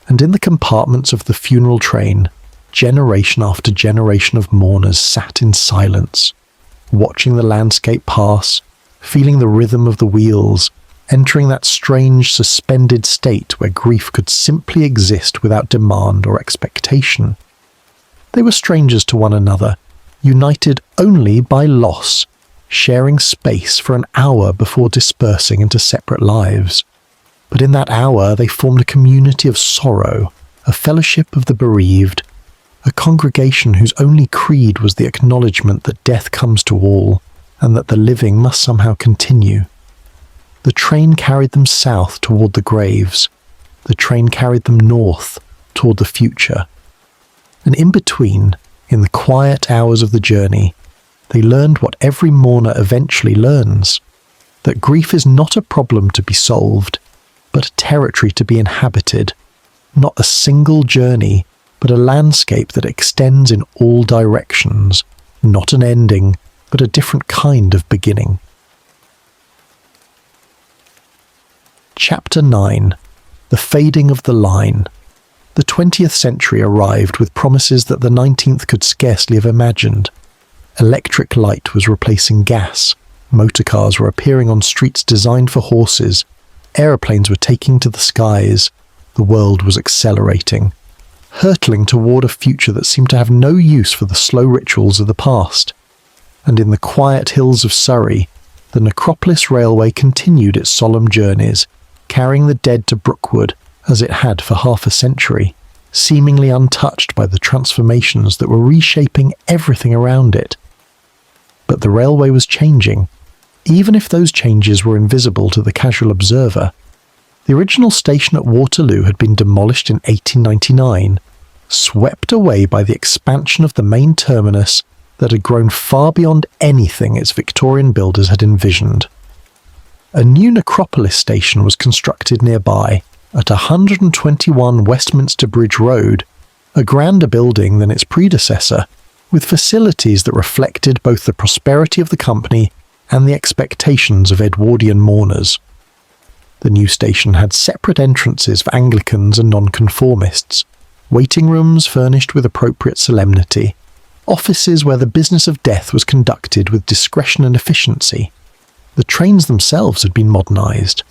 And in the compartments of the funeral train, generation after generation of mourners sat in silence, watching the landscape pass, feeling the rhythm of the wheels, entering that strange suspended state where grief could simply exist without demand or expectation. They were strangers to one another, united only by loss, sharing space for an hour before dispersing into separate lives. But in that hour they formed a community of sorrow, a fellowship of the bereaved, a congregation whose only creed was the acknowledgement that death comes to all, and that the living must somehow continue. The train carried them south toward the graves. The train carried them north toward the future. And in between, in the quiet hours of the journey, they learned what every mourner eventually learns, that grief is not a problem to be solved, but a territory to be inhabited, not a single journey, but a landscape that extends in all directions, not an ending, but a different kind of beginning. Chapter 9. The Fading of the Line. The 20th century arrived with promises that the 19th could scarcely have imagined. Electric light was replacing gas, motorcars were appearing on streets designed for horses, aeroplanes were taking to the skies, the world was accelerating, hurtling toward a future that seemed to have no use for the slow rituals of the past. And in the quiet hills of Surrey, the Necropolis Railway continued its solemn journeys, carrying the dead to Brookwood as it had for half a century, seemingly untouched by the transformations that were reshaping everything around it. But the railway was changing, even if those changes were invisible to the casual observer. The original station at Waterloo had been demolished in 1899, swept away by the expansion of the main terminus that had grown far beyond anything its Victorian builders had envisioned. A new necropolis station was constructed nearby, at 121 Westminster Bridge Road, a grander building than its predecessor, with facilities that reflected both the prosperity of the company and the expectations of Edwardian mourners. The new station had separate entrances for Anglicans and nonconformists, waiting rooms furnished with appropriate solemnity, offices where the business of death was conducted with discretion and efficiency. The trains themselves had been modernised.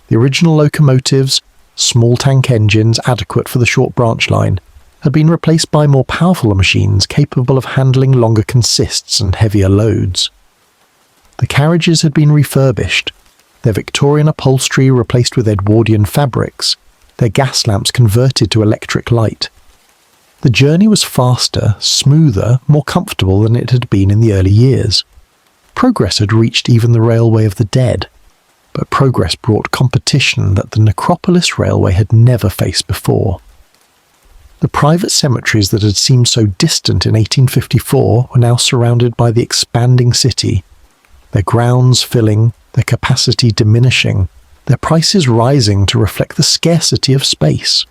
The original locomotives, small tank engines adequate for the short branch line, had been replaced by more powerful machines capable of handling longer consists and heavier loads. The carriages had been refurbished, their Victorian upholstery replaced with Edwardian fabrics, their gas lamps converted to electric light. The journey was faster, smoother, more comfortable than it had been in the early years. Progress had reached even the Railway of the Dead, but progress brought competition that the Necropolis Railway had never faced before. The private cemeteries that had seemed so distant in 1854 were now surrounded by the expanding city, their grounds filling, their capacity diminishing, their prices rising to reflect the scarcity of space.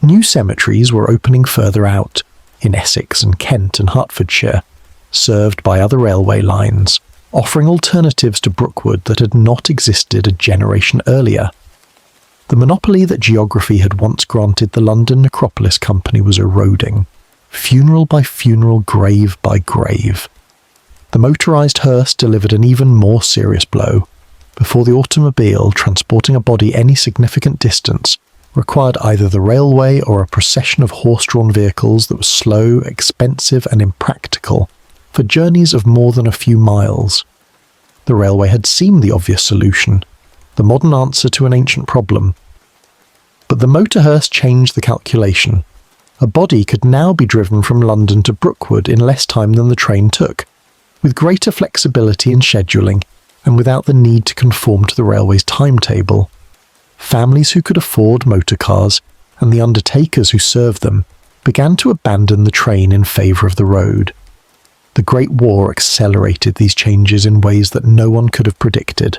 New cemeteries were opening further out, in Essex and Kent and Hertfordshire, served by other railway lines, offering alternatives to Brookwood that had not existed a generation earlier. The monopoly that geography had once granted the London Necropolis Company was eroding, funeral by funeral, grave by grave. The motorised hearse delivered an even more serious blow. Before the automobile, transporting a body any significant distance, required either the railway or a procession of horse-drawn vehicles that was slow, expensive and impractical for journeys of more than a few miles. The railway had seemed the obvious solution, the modern answer to an ancient problem. But the motor hearse changed the calculation. A body could now be driven from London to Brookwood in less time than the train took, with greater flexibility in scheduling and without the need to conform to the railway's timetable. Families who could afford motor cars and the undertakers who served them began to abandon the train in favour of the road. The Great War accelerated these changes in ways that no one could have predicted.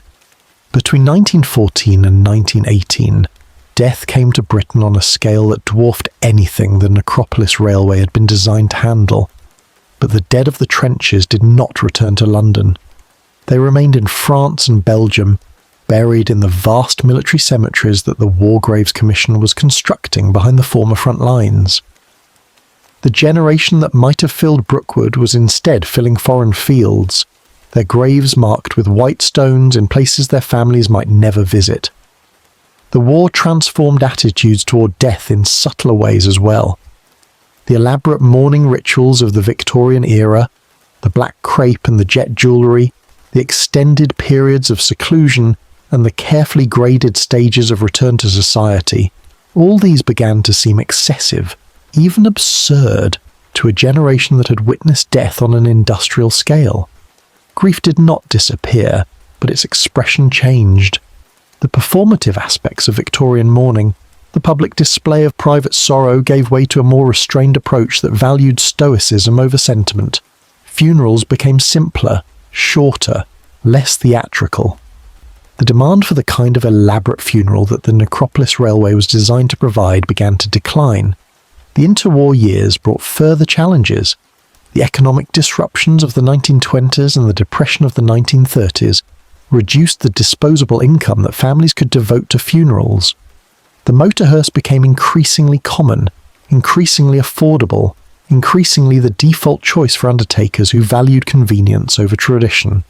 Between 1914 and 1918, death came to Britain on a scale that dwarfed anything the Necropolis Railway had been designed to handle. But the dead of the trenches did not return to London. They remained in France and Belgium, buried in the vast military cemeteries that the War Graves Commission was constructing behind the former front lines. The generation that might have filled Brookwood was instead filling foreign fields, their graves marked with white stones in places their families might never visit. The war transformed attitudes toward death in subtler ways as well. The elaborate mourning rituals of the Victorian era, the black crepe and the jet jewellery, the extended periods of seclusion, and the carefully graded stages of return to society, all these began to seem excessive, even absurd, to a generation that had witnessed death on an industrial scale. Grief did not disappear, but its expression changed. The performative aspects of Victorian mourning, the public display of private sorrow, gave way to a more restrained approach that valued stoicism over sentiment. Funerals became simpler, shorter, less theatrical. The demand for the kind of elaborate funeral that the Necropolis Railway was designed to provide began to decline. The interwar years brought further challenges. The economic disruptions of the 1920s and the depression of the 1930s reduced the disposable income that families could devote to funerals. The motor hearse became increasingly common, increasingly affordable, increasingly the default choice for undertakers who valued convenience over tradition.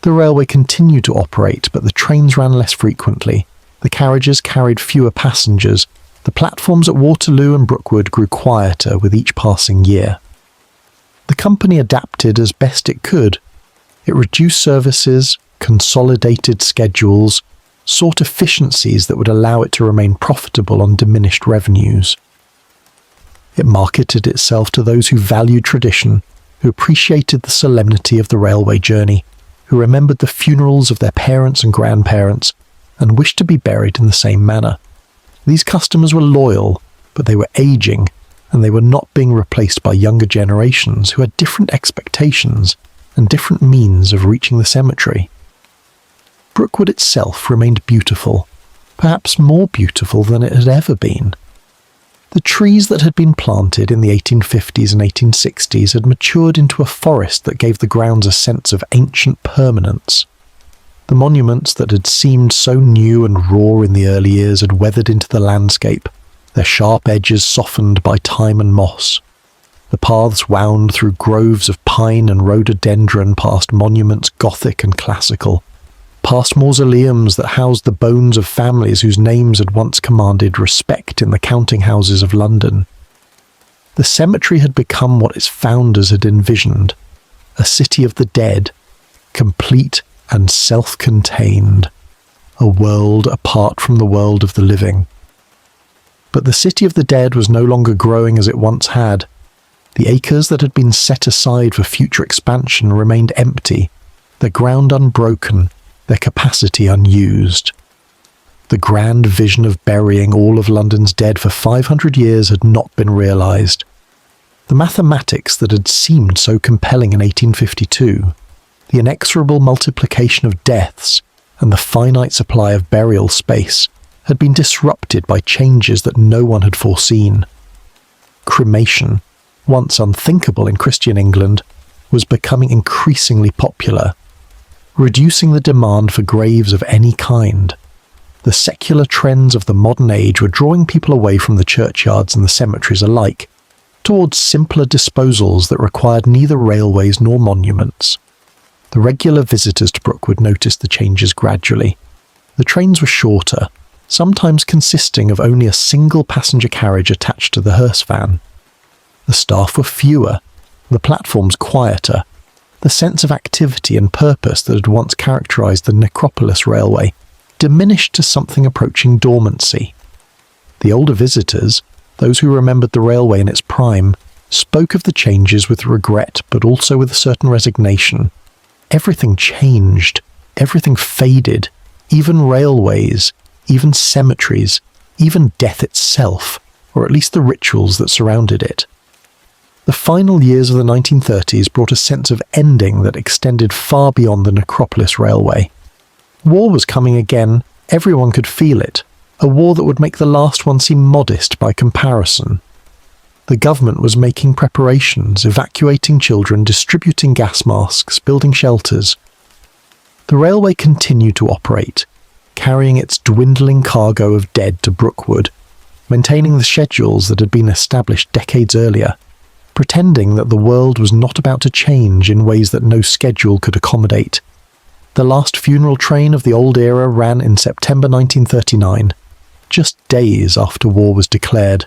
The railway continued to operate, but the trains ran less frequently, the carriages carried fewer passengers, the platforms at Waterloo and Brookwood grew quieter with each passing year. The company adapted as best it could. It reduced services, consolidated schedules, sought efficiencies that would allow it to remain profitable on diminished revenues. It marketed itself to those who valued tradition, who appreciated the solemnity of the railway journey, who remembered the funerals of their parents and grandparents, and wished to be buried in the same manner. These customers were loyal, but they were aging, and they were not being replaced by younger generations who had different expectations and different means of reaching the cemetery. Brookwood itself remained beautiful, perhaps more beautiful than it had ever been. The trees that had been planted in the 1850s and 1860s had matured into a forest that gave the grounds a sense of ancient permanence. The monuments that had seemed so new and raw in the early years had weathered into the landscape, their sharp edges softened by time and moss. The paths wound through groves of pine and rhododendron past monuments Gothic and classical, past mausoleums that housed the bones of families whose names had once commanded respect in the counting houses of London. The cemetery had become what its founders had envisioned, a city of the dead, complete and self-contained, a world apart from the world of the living. But the city of the dead was no longer growing as it once had. The acres that had been set aside for future expansion remained empty, their ground unbroken, their capacity unused. The grand vision of burying all of London's dead for 500 years had not been realised. The mathematics that had seemed so compelling in 1852, the inexorable multiplication of deaths, and the finite supply of burial space, had been disrupted by changes that no one had foreseen. Cremation, once unthinkable in Christian England, was becoming increasingly popular, reducing the demand for graves of any kind. The secular trends of the modern age were drawing people away from the churchyards and the cemeteries alike, towards simpler disposals that required neither railways nor monuments. The regular visitors to Brookwood noticed the changes gradually. The trains were shorter, sometimes consisting of only a single passenger carriage attached to the hearse van. The staff were fewer, the platforms quieter. The sense of activity and purpose that had once characterised the Necropolis Railway diminished to something approaching dormancy. The older visitors, those who remembered the railway in its prime, spoke of the changes with regret but also with a certain resignation. Everything changed, everything faded, even railways, even cemeteries, even death itself, or at least the rituals that surrounded it. The final years of the 1930s brought a sense of ending that extended far beyond the Necropolis Railway. War was coming again, everyone could feel it, a war that would make the last one seem modest by comparison. The government was making preparations, evacuating children, distributing gas masks, building shelters. The railway continued to operate, carrying its dwindling cargo of dead to Brookwood, maintaining the schedules that had been established decades earlier, pretending that the world was not about to change in ways that no schedule could accommodate. The last funeral train of the old era ran in September 1939, just days after war was declared.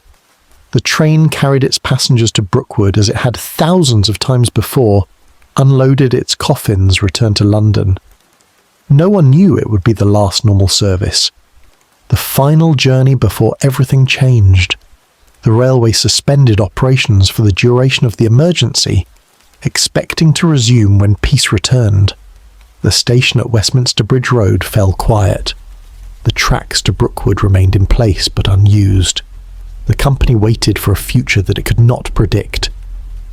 The train carried its passengers to Brookwood as it had thousands of times before, unloaded its coffins, returned to London. No one knew it would be the last normal service. The final journey before everything changed. The railway suspended operations for the duration of the emergency, expecting to resume when peace returned. The station at Westminster Bridge Road fell quiet. The tracks to Brookwood remained in place but unused. The company waited for a future that it could not predict.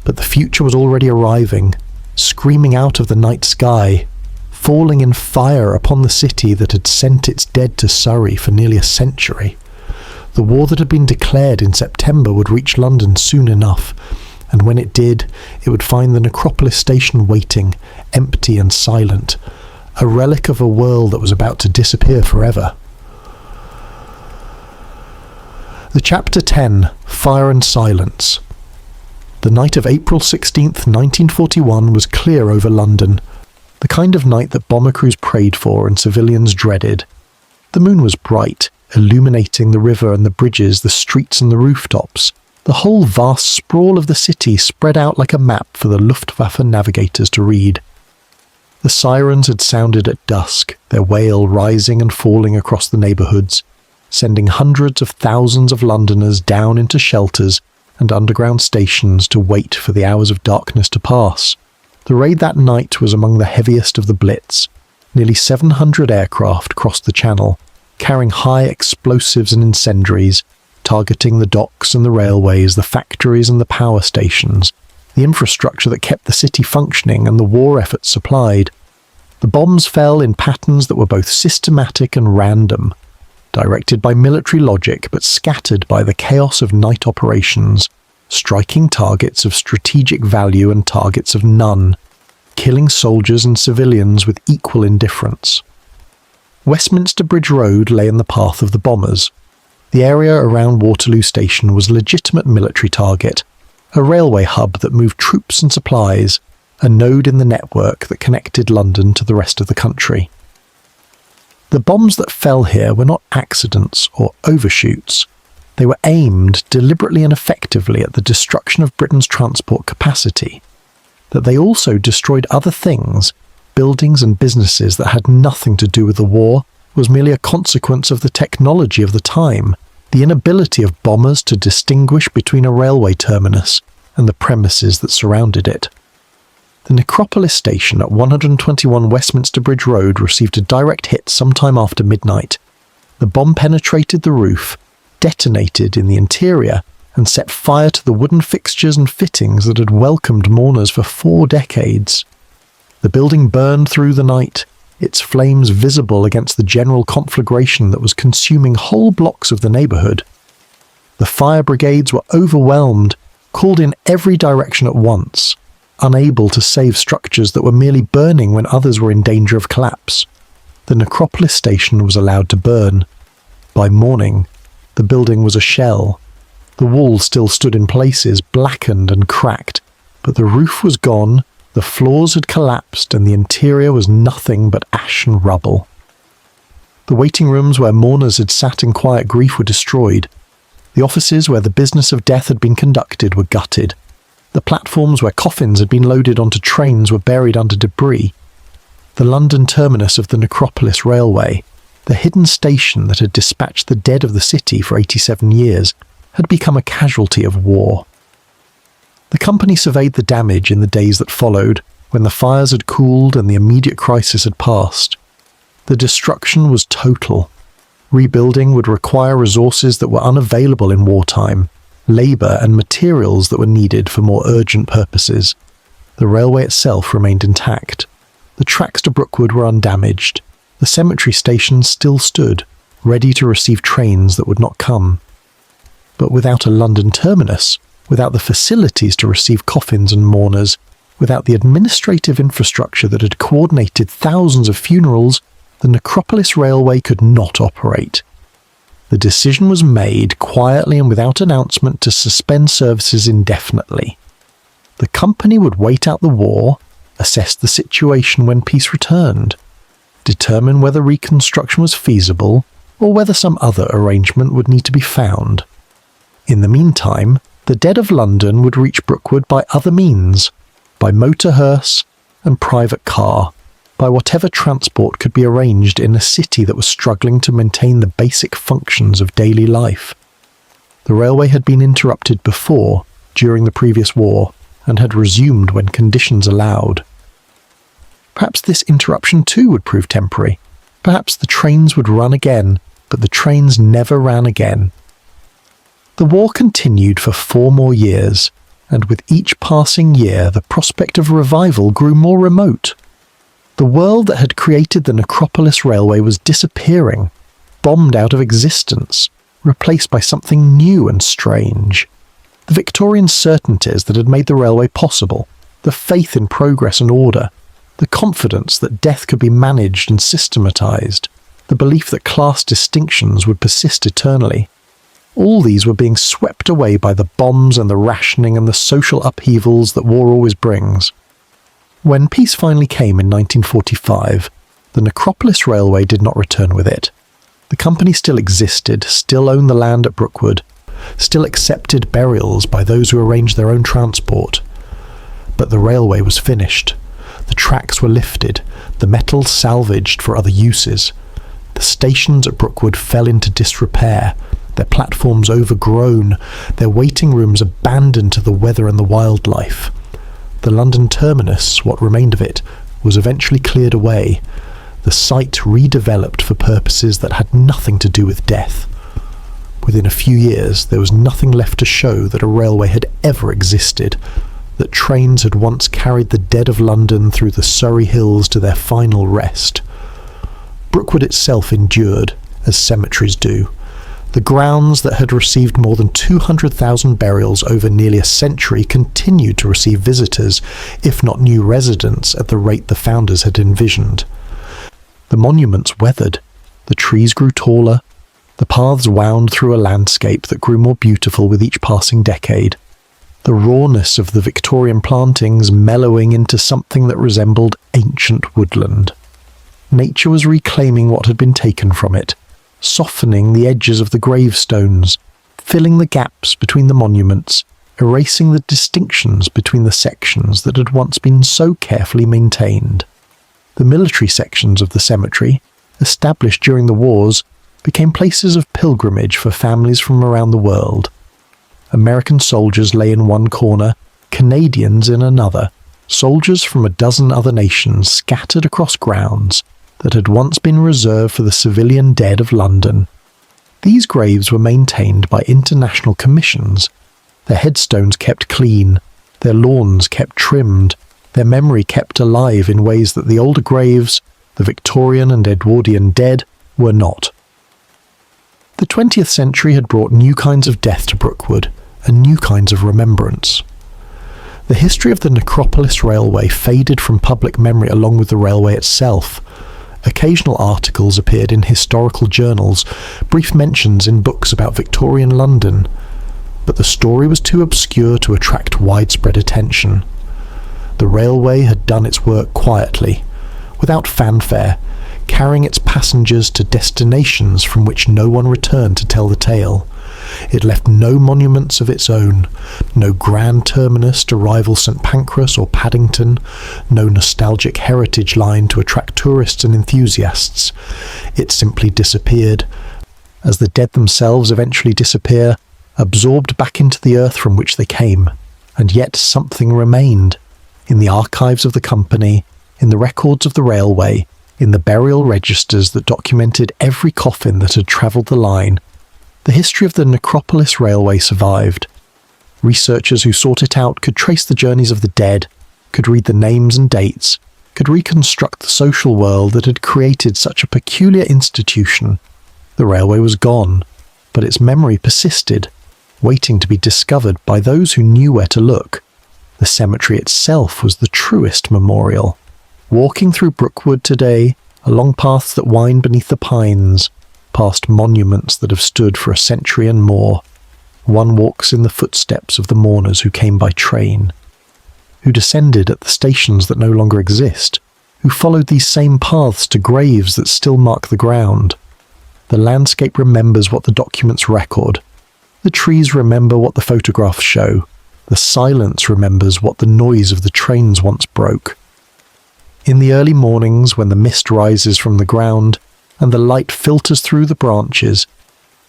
But the future was already arriving, screaming out of the night sky, falling in fire upon the city that had sent its dead to Surrey for nearly a century. The war that had been declared in September would reach London soon enough, and when it did, it would find the Necropolis station waiting, empty and silent, a relic of a world that was about to disappear forever. The Chapter 10, Fire and Silence. The night of April 16th, 1941 was clear over London, the kind of night that bomber crews prayed for and civilians dreaded. The moon was bright, illuminating the river and the bridges, the streets and the rooftops. The whole vast sprawl of the city spread out like a map for the Luftwaffe navigators to read. The sirens had sounded at dusk, their wail rising and falling across the neighbourhoods, sending hundreds of thousands of Londoners down into shelters and underground stations to wait for the hours of darkness to pass. The raid that night was among the heaviest of the Blitz. Nearly 700 aircraft crossed the Channel, carrying high explosives and incendiaries, targeting the docks and the railways, the factories and the power stations, the infrastructure that kept the city functioning and the war effort supplied. The bombs fell in patterns that were both systematic and random, directed by military logic but scattered by the chaos of night operations, striking targets of strategic value and targets of none, killing soldiers and civilians with equal indifference. Westminster Bridge Road lay in the path of the bombers. The area around Waterloo Station was a legitimate military target, a railway hub that moved troops and supplies, a node in the network that connected London to the rest of the country. The bombs that fell here were not accidents or overshoots. They were aimed deliberately and effectively at the destruction of Britain's transport capacity. That they also destroyed other things, buildings and businesses that had nothing to do with the war, was merely a consequence of the technology of the time, the inability of bombers to distinguish between a railway terminus and the premises that surrounded it. The Necropolis station at 121 Westminster Bridge Road received a direct hit sometime after midnight. The bomb penetrated the roof, detonated in the interior, and set fire to the wooden fixtures and fittings that had welcomed mourners for 4 decades. The building burned through the night, its flames visible against the general conflagration that was consuming whole blocks of the neighbourhood. The fire brigades were overwhelmed, called in every direction at once, unable to save structures that were merely burning when others were in danger of collapse. The Necropolis station was allowed to burn. By morning, the building was a shell. The walls still stood in places, blackened and cracked, but the roof was gone, the floors had collapsed, and the interior was nothing but ash and rubble. The waiting rooms where mourners had sat in quiet grief were destroyed. The offices where the business of death had been conducted were gutted. The platforms where coffins had been loaded onto trains were buried under debris. The London terminus of the Necropolis Railway, the hidden station that had dispatched the dead of the city for 87 years, had become a casualty of war. The company surveyed the damage in the days that followed, when the fires had cooled and the immediate crisis had passed. The destruction was total. Rebuilding would require resources that were unavailable in wartime, labour and materials that were needed for more urgent purposes. The railway itself remained intact. The tracks to Brookwood were undamaged. The cemetery station still stood, ready to receive trains that would not come. But without a London terminus, without the facilities to receive coffins and mourners, without the administrative infrastructure that had coordinated thousands of funerals, the Necropolis Railway could not operate. The decision was made quietly and without announcement to suspend services indefinitely. The company would wait out the war, assess the situation when peace returned, determine whether reconstruction was feasible or whether some other arrangement would need to be found. In the meantime, the dead of London would reach Brookwood by other means, by motor hearse and private car, by whatever transport could be arranged in a city that was struggling to maintain the basic functions of daily life. The railway had been interrupted before, during the previous war, and had resumed when conditions allowed. Perhaps this interruption too would prove temporary. Perhaps the trains would run again, but the trains never ran again. The war continued for 4 more years, and with each passing year the prospect of revival grew more remote. The world that had created the Necropolis Railway was disappearing, bombed out of existence, replaced by something new and strange. The Victorian certainties that had made the railway possible, the faith in progress and order, the confidence that death could be managed and systematised, the belief that class distinctions would persist eternally, All these were being swept away by the bombs and the rationing and the social upheavals that war always brings. When peace finally came in 1945, the Necropolis Railway did not return with it. The company still existed, still owned the land at Brookwood, still accepted burials by those who arranged their own transport. But the railway was finished. The tracks were lifted, the metal salvaged for other uses. The stations at Brookwood fell into disrepair, their platforms overgrown, their waiting rooms abandoned to the weather and the wildlife. The London terminus, what remained of it, was eventually cleared away, the site redeveloped for purposes that had nothing to do with death. Within a few years, there was nothing left to show that a railway had ever existed, that trains had once carried the dead of London through the Surrey hills to their final rest. Brookwood itself endured, as cemeteries do. The grounds that had received more than 200,000 burials over nearly a century continued to receive visitors, if not new residents, at the rate the founders had envisioned. The monuments weathered, the trees grew taller, the paths wound through a landscape that grew more beautiful with each passing decade, the rawness of the Victorian plantings mellowing into something that resembled ancient woodland. Nature was reclaiming what had been taken from it, softening the edges of the gravestones, filling the gaps between the monuments, erasing the distinctions between the sections that had once been so carefully maintained. The military sections of the cemetery, established during the wars, became places of pilgrimage for families from around the world. American soldiers lay in one corner, Canadians in another, soldiers from a dozen other nations scattered across grounds that had once been reserved for the civilian dead of London. These graves were maintained by international commissions, their headstones kept clean, their lawns kept trimmed, their memory kept alive in ways that the older graves, the Victorian and Edwardian dead, were not. The 20th century had brought new kinds of death to Brookwood and new kinds of remembrance. The history of the Necropolis Railway faded from public memory along with the railway itself. Occasional articles appeared in historical journals, brief mentions in books about Victorian London, but the story was too obscure to attract widespread attention. The railway had done its work quietly, without fanfare, carrying its passengers to destinations from which no one returned to tell the tale. It left no monuments of its own, no grand terminus to rival St Pancras or Paddington, no nostalgic heritage line to attract tourists and enthusiasts. It simply disappeared, as the dead themselves eventually disappear, absorbed back into the earth from which they came. And yet something remained. In the archives of the company, in the records of the railway, in the burial registers that documented every coffin that had travelled the line, the history of the Necropolis Railway survived. Researchers who sought it out could trace the journeys of the dead, could read the names and dates, could reconstruct the social world that had created such a peculiar institution. The railway was gone, but its memory persisted, waiting to be discovered by those who knew where to look. The cemetery itself was the truest memorial. Walking through Brookwood today, along paths that wind beneath the pines, past monuments that have stood for a century and more, one walks in the footsteps of the mourners who came by train, who descended at the stations that no longer exist, who followed these same paths to graves that still mark the ground. The landscape remembers what the documents record. The trees remember what the photographs show. The silence remembers what the noise of the trains once broke. In the early mornings, when the mist rises from the ground and the light filters through the branches,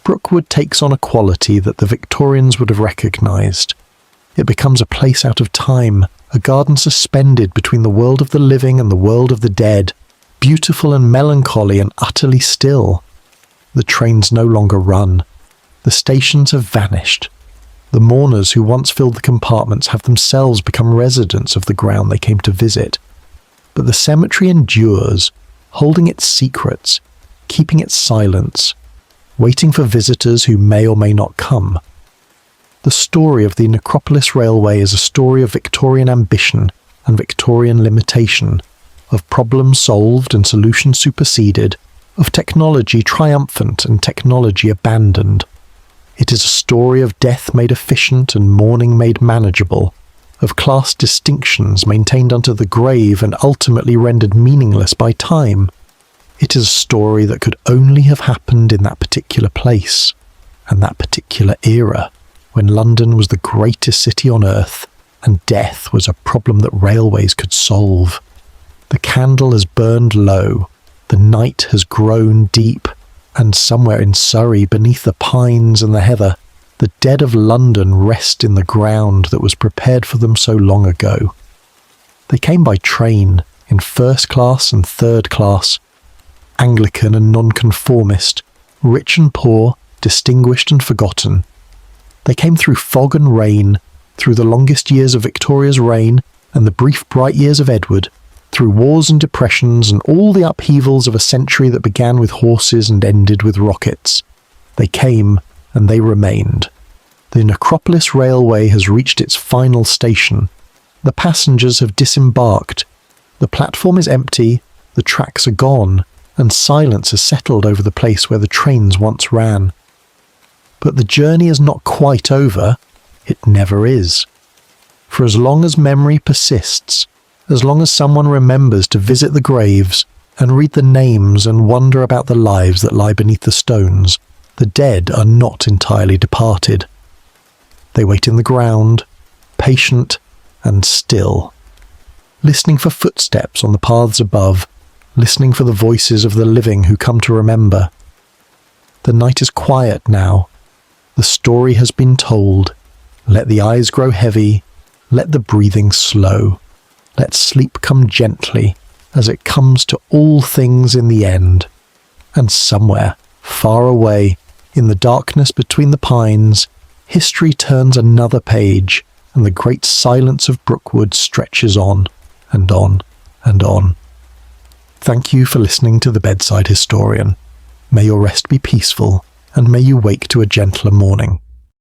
Brookwood takes on a quality that the Victorians would have recognised. It becomes a place out of time, a garden suspended between the world of the living and the world of the dead, beautiful and melancholy and utterly still. The trains no longer run. The stations have vanished. The mourners who once filled the compartments have themselves become residents of the ground they came to visit. But the cemetery endures, holding its secrets, keeping its silence, waiting for visitors who may or may not come. The story of the Necropolis Railway is a story of Victorian ambition and Victorian limitation, of problems solved and solutions superseded, of technology triumphant and technology abandoned. It is a story of death made efficient and mourning made manageable, of class distinctions maintained unto the grave and ultimately rendered meaningless by time. It is a story that could only have happened in that particular place and that particular era, when London was the greatest city on earth and death was a problem that railways could solve. The candle has burned low, the night has grown deep, and somewhere in Surrey, beneath the pines and the heather, the dead of London rest in the ground that was prepared for them so long ago. They came by train, in first class and third class, Anglican and nonconformist, rich and poor, distinguished and forgotten. They came through fog and rain, through the longest years of Victoria's reign and the brief bright years of Edward, through wars and depressions and all the upheavals of a century that began with horses and ended with rockets. They came and they remained. The Necropolis Railway has reached its final station. The passengers have disembarked. The platform is empty, the tracks are gone, and silence has settled over the place where the trains once ran. But the journey is not quite over. It never is. For as long as memory persists, as long as someone remembers to visit the graves and read the names and wonder about the lives that lie beneath the stones, the dead are not entirely departed. They wait in the ground, patient and still, listening for footsteps on the paths above, listening for the voices of the living who come to remember. The night is quiet now. The story has been told. Let the eyes grow heavy. Let the breathing slow. Let sleep come gently, as it comes to all things in the end. And somewhere, far away, in the darkness between the pines, history turns another page, and the great silence of Brookwood stretches on, and on, and on. Thank you for listening to The Bedside Historian. May your rest be peaceful, and may you wake to a gentler morning.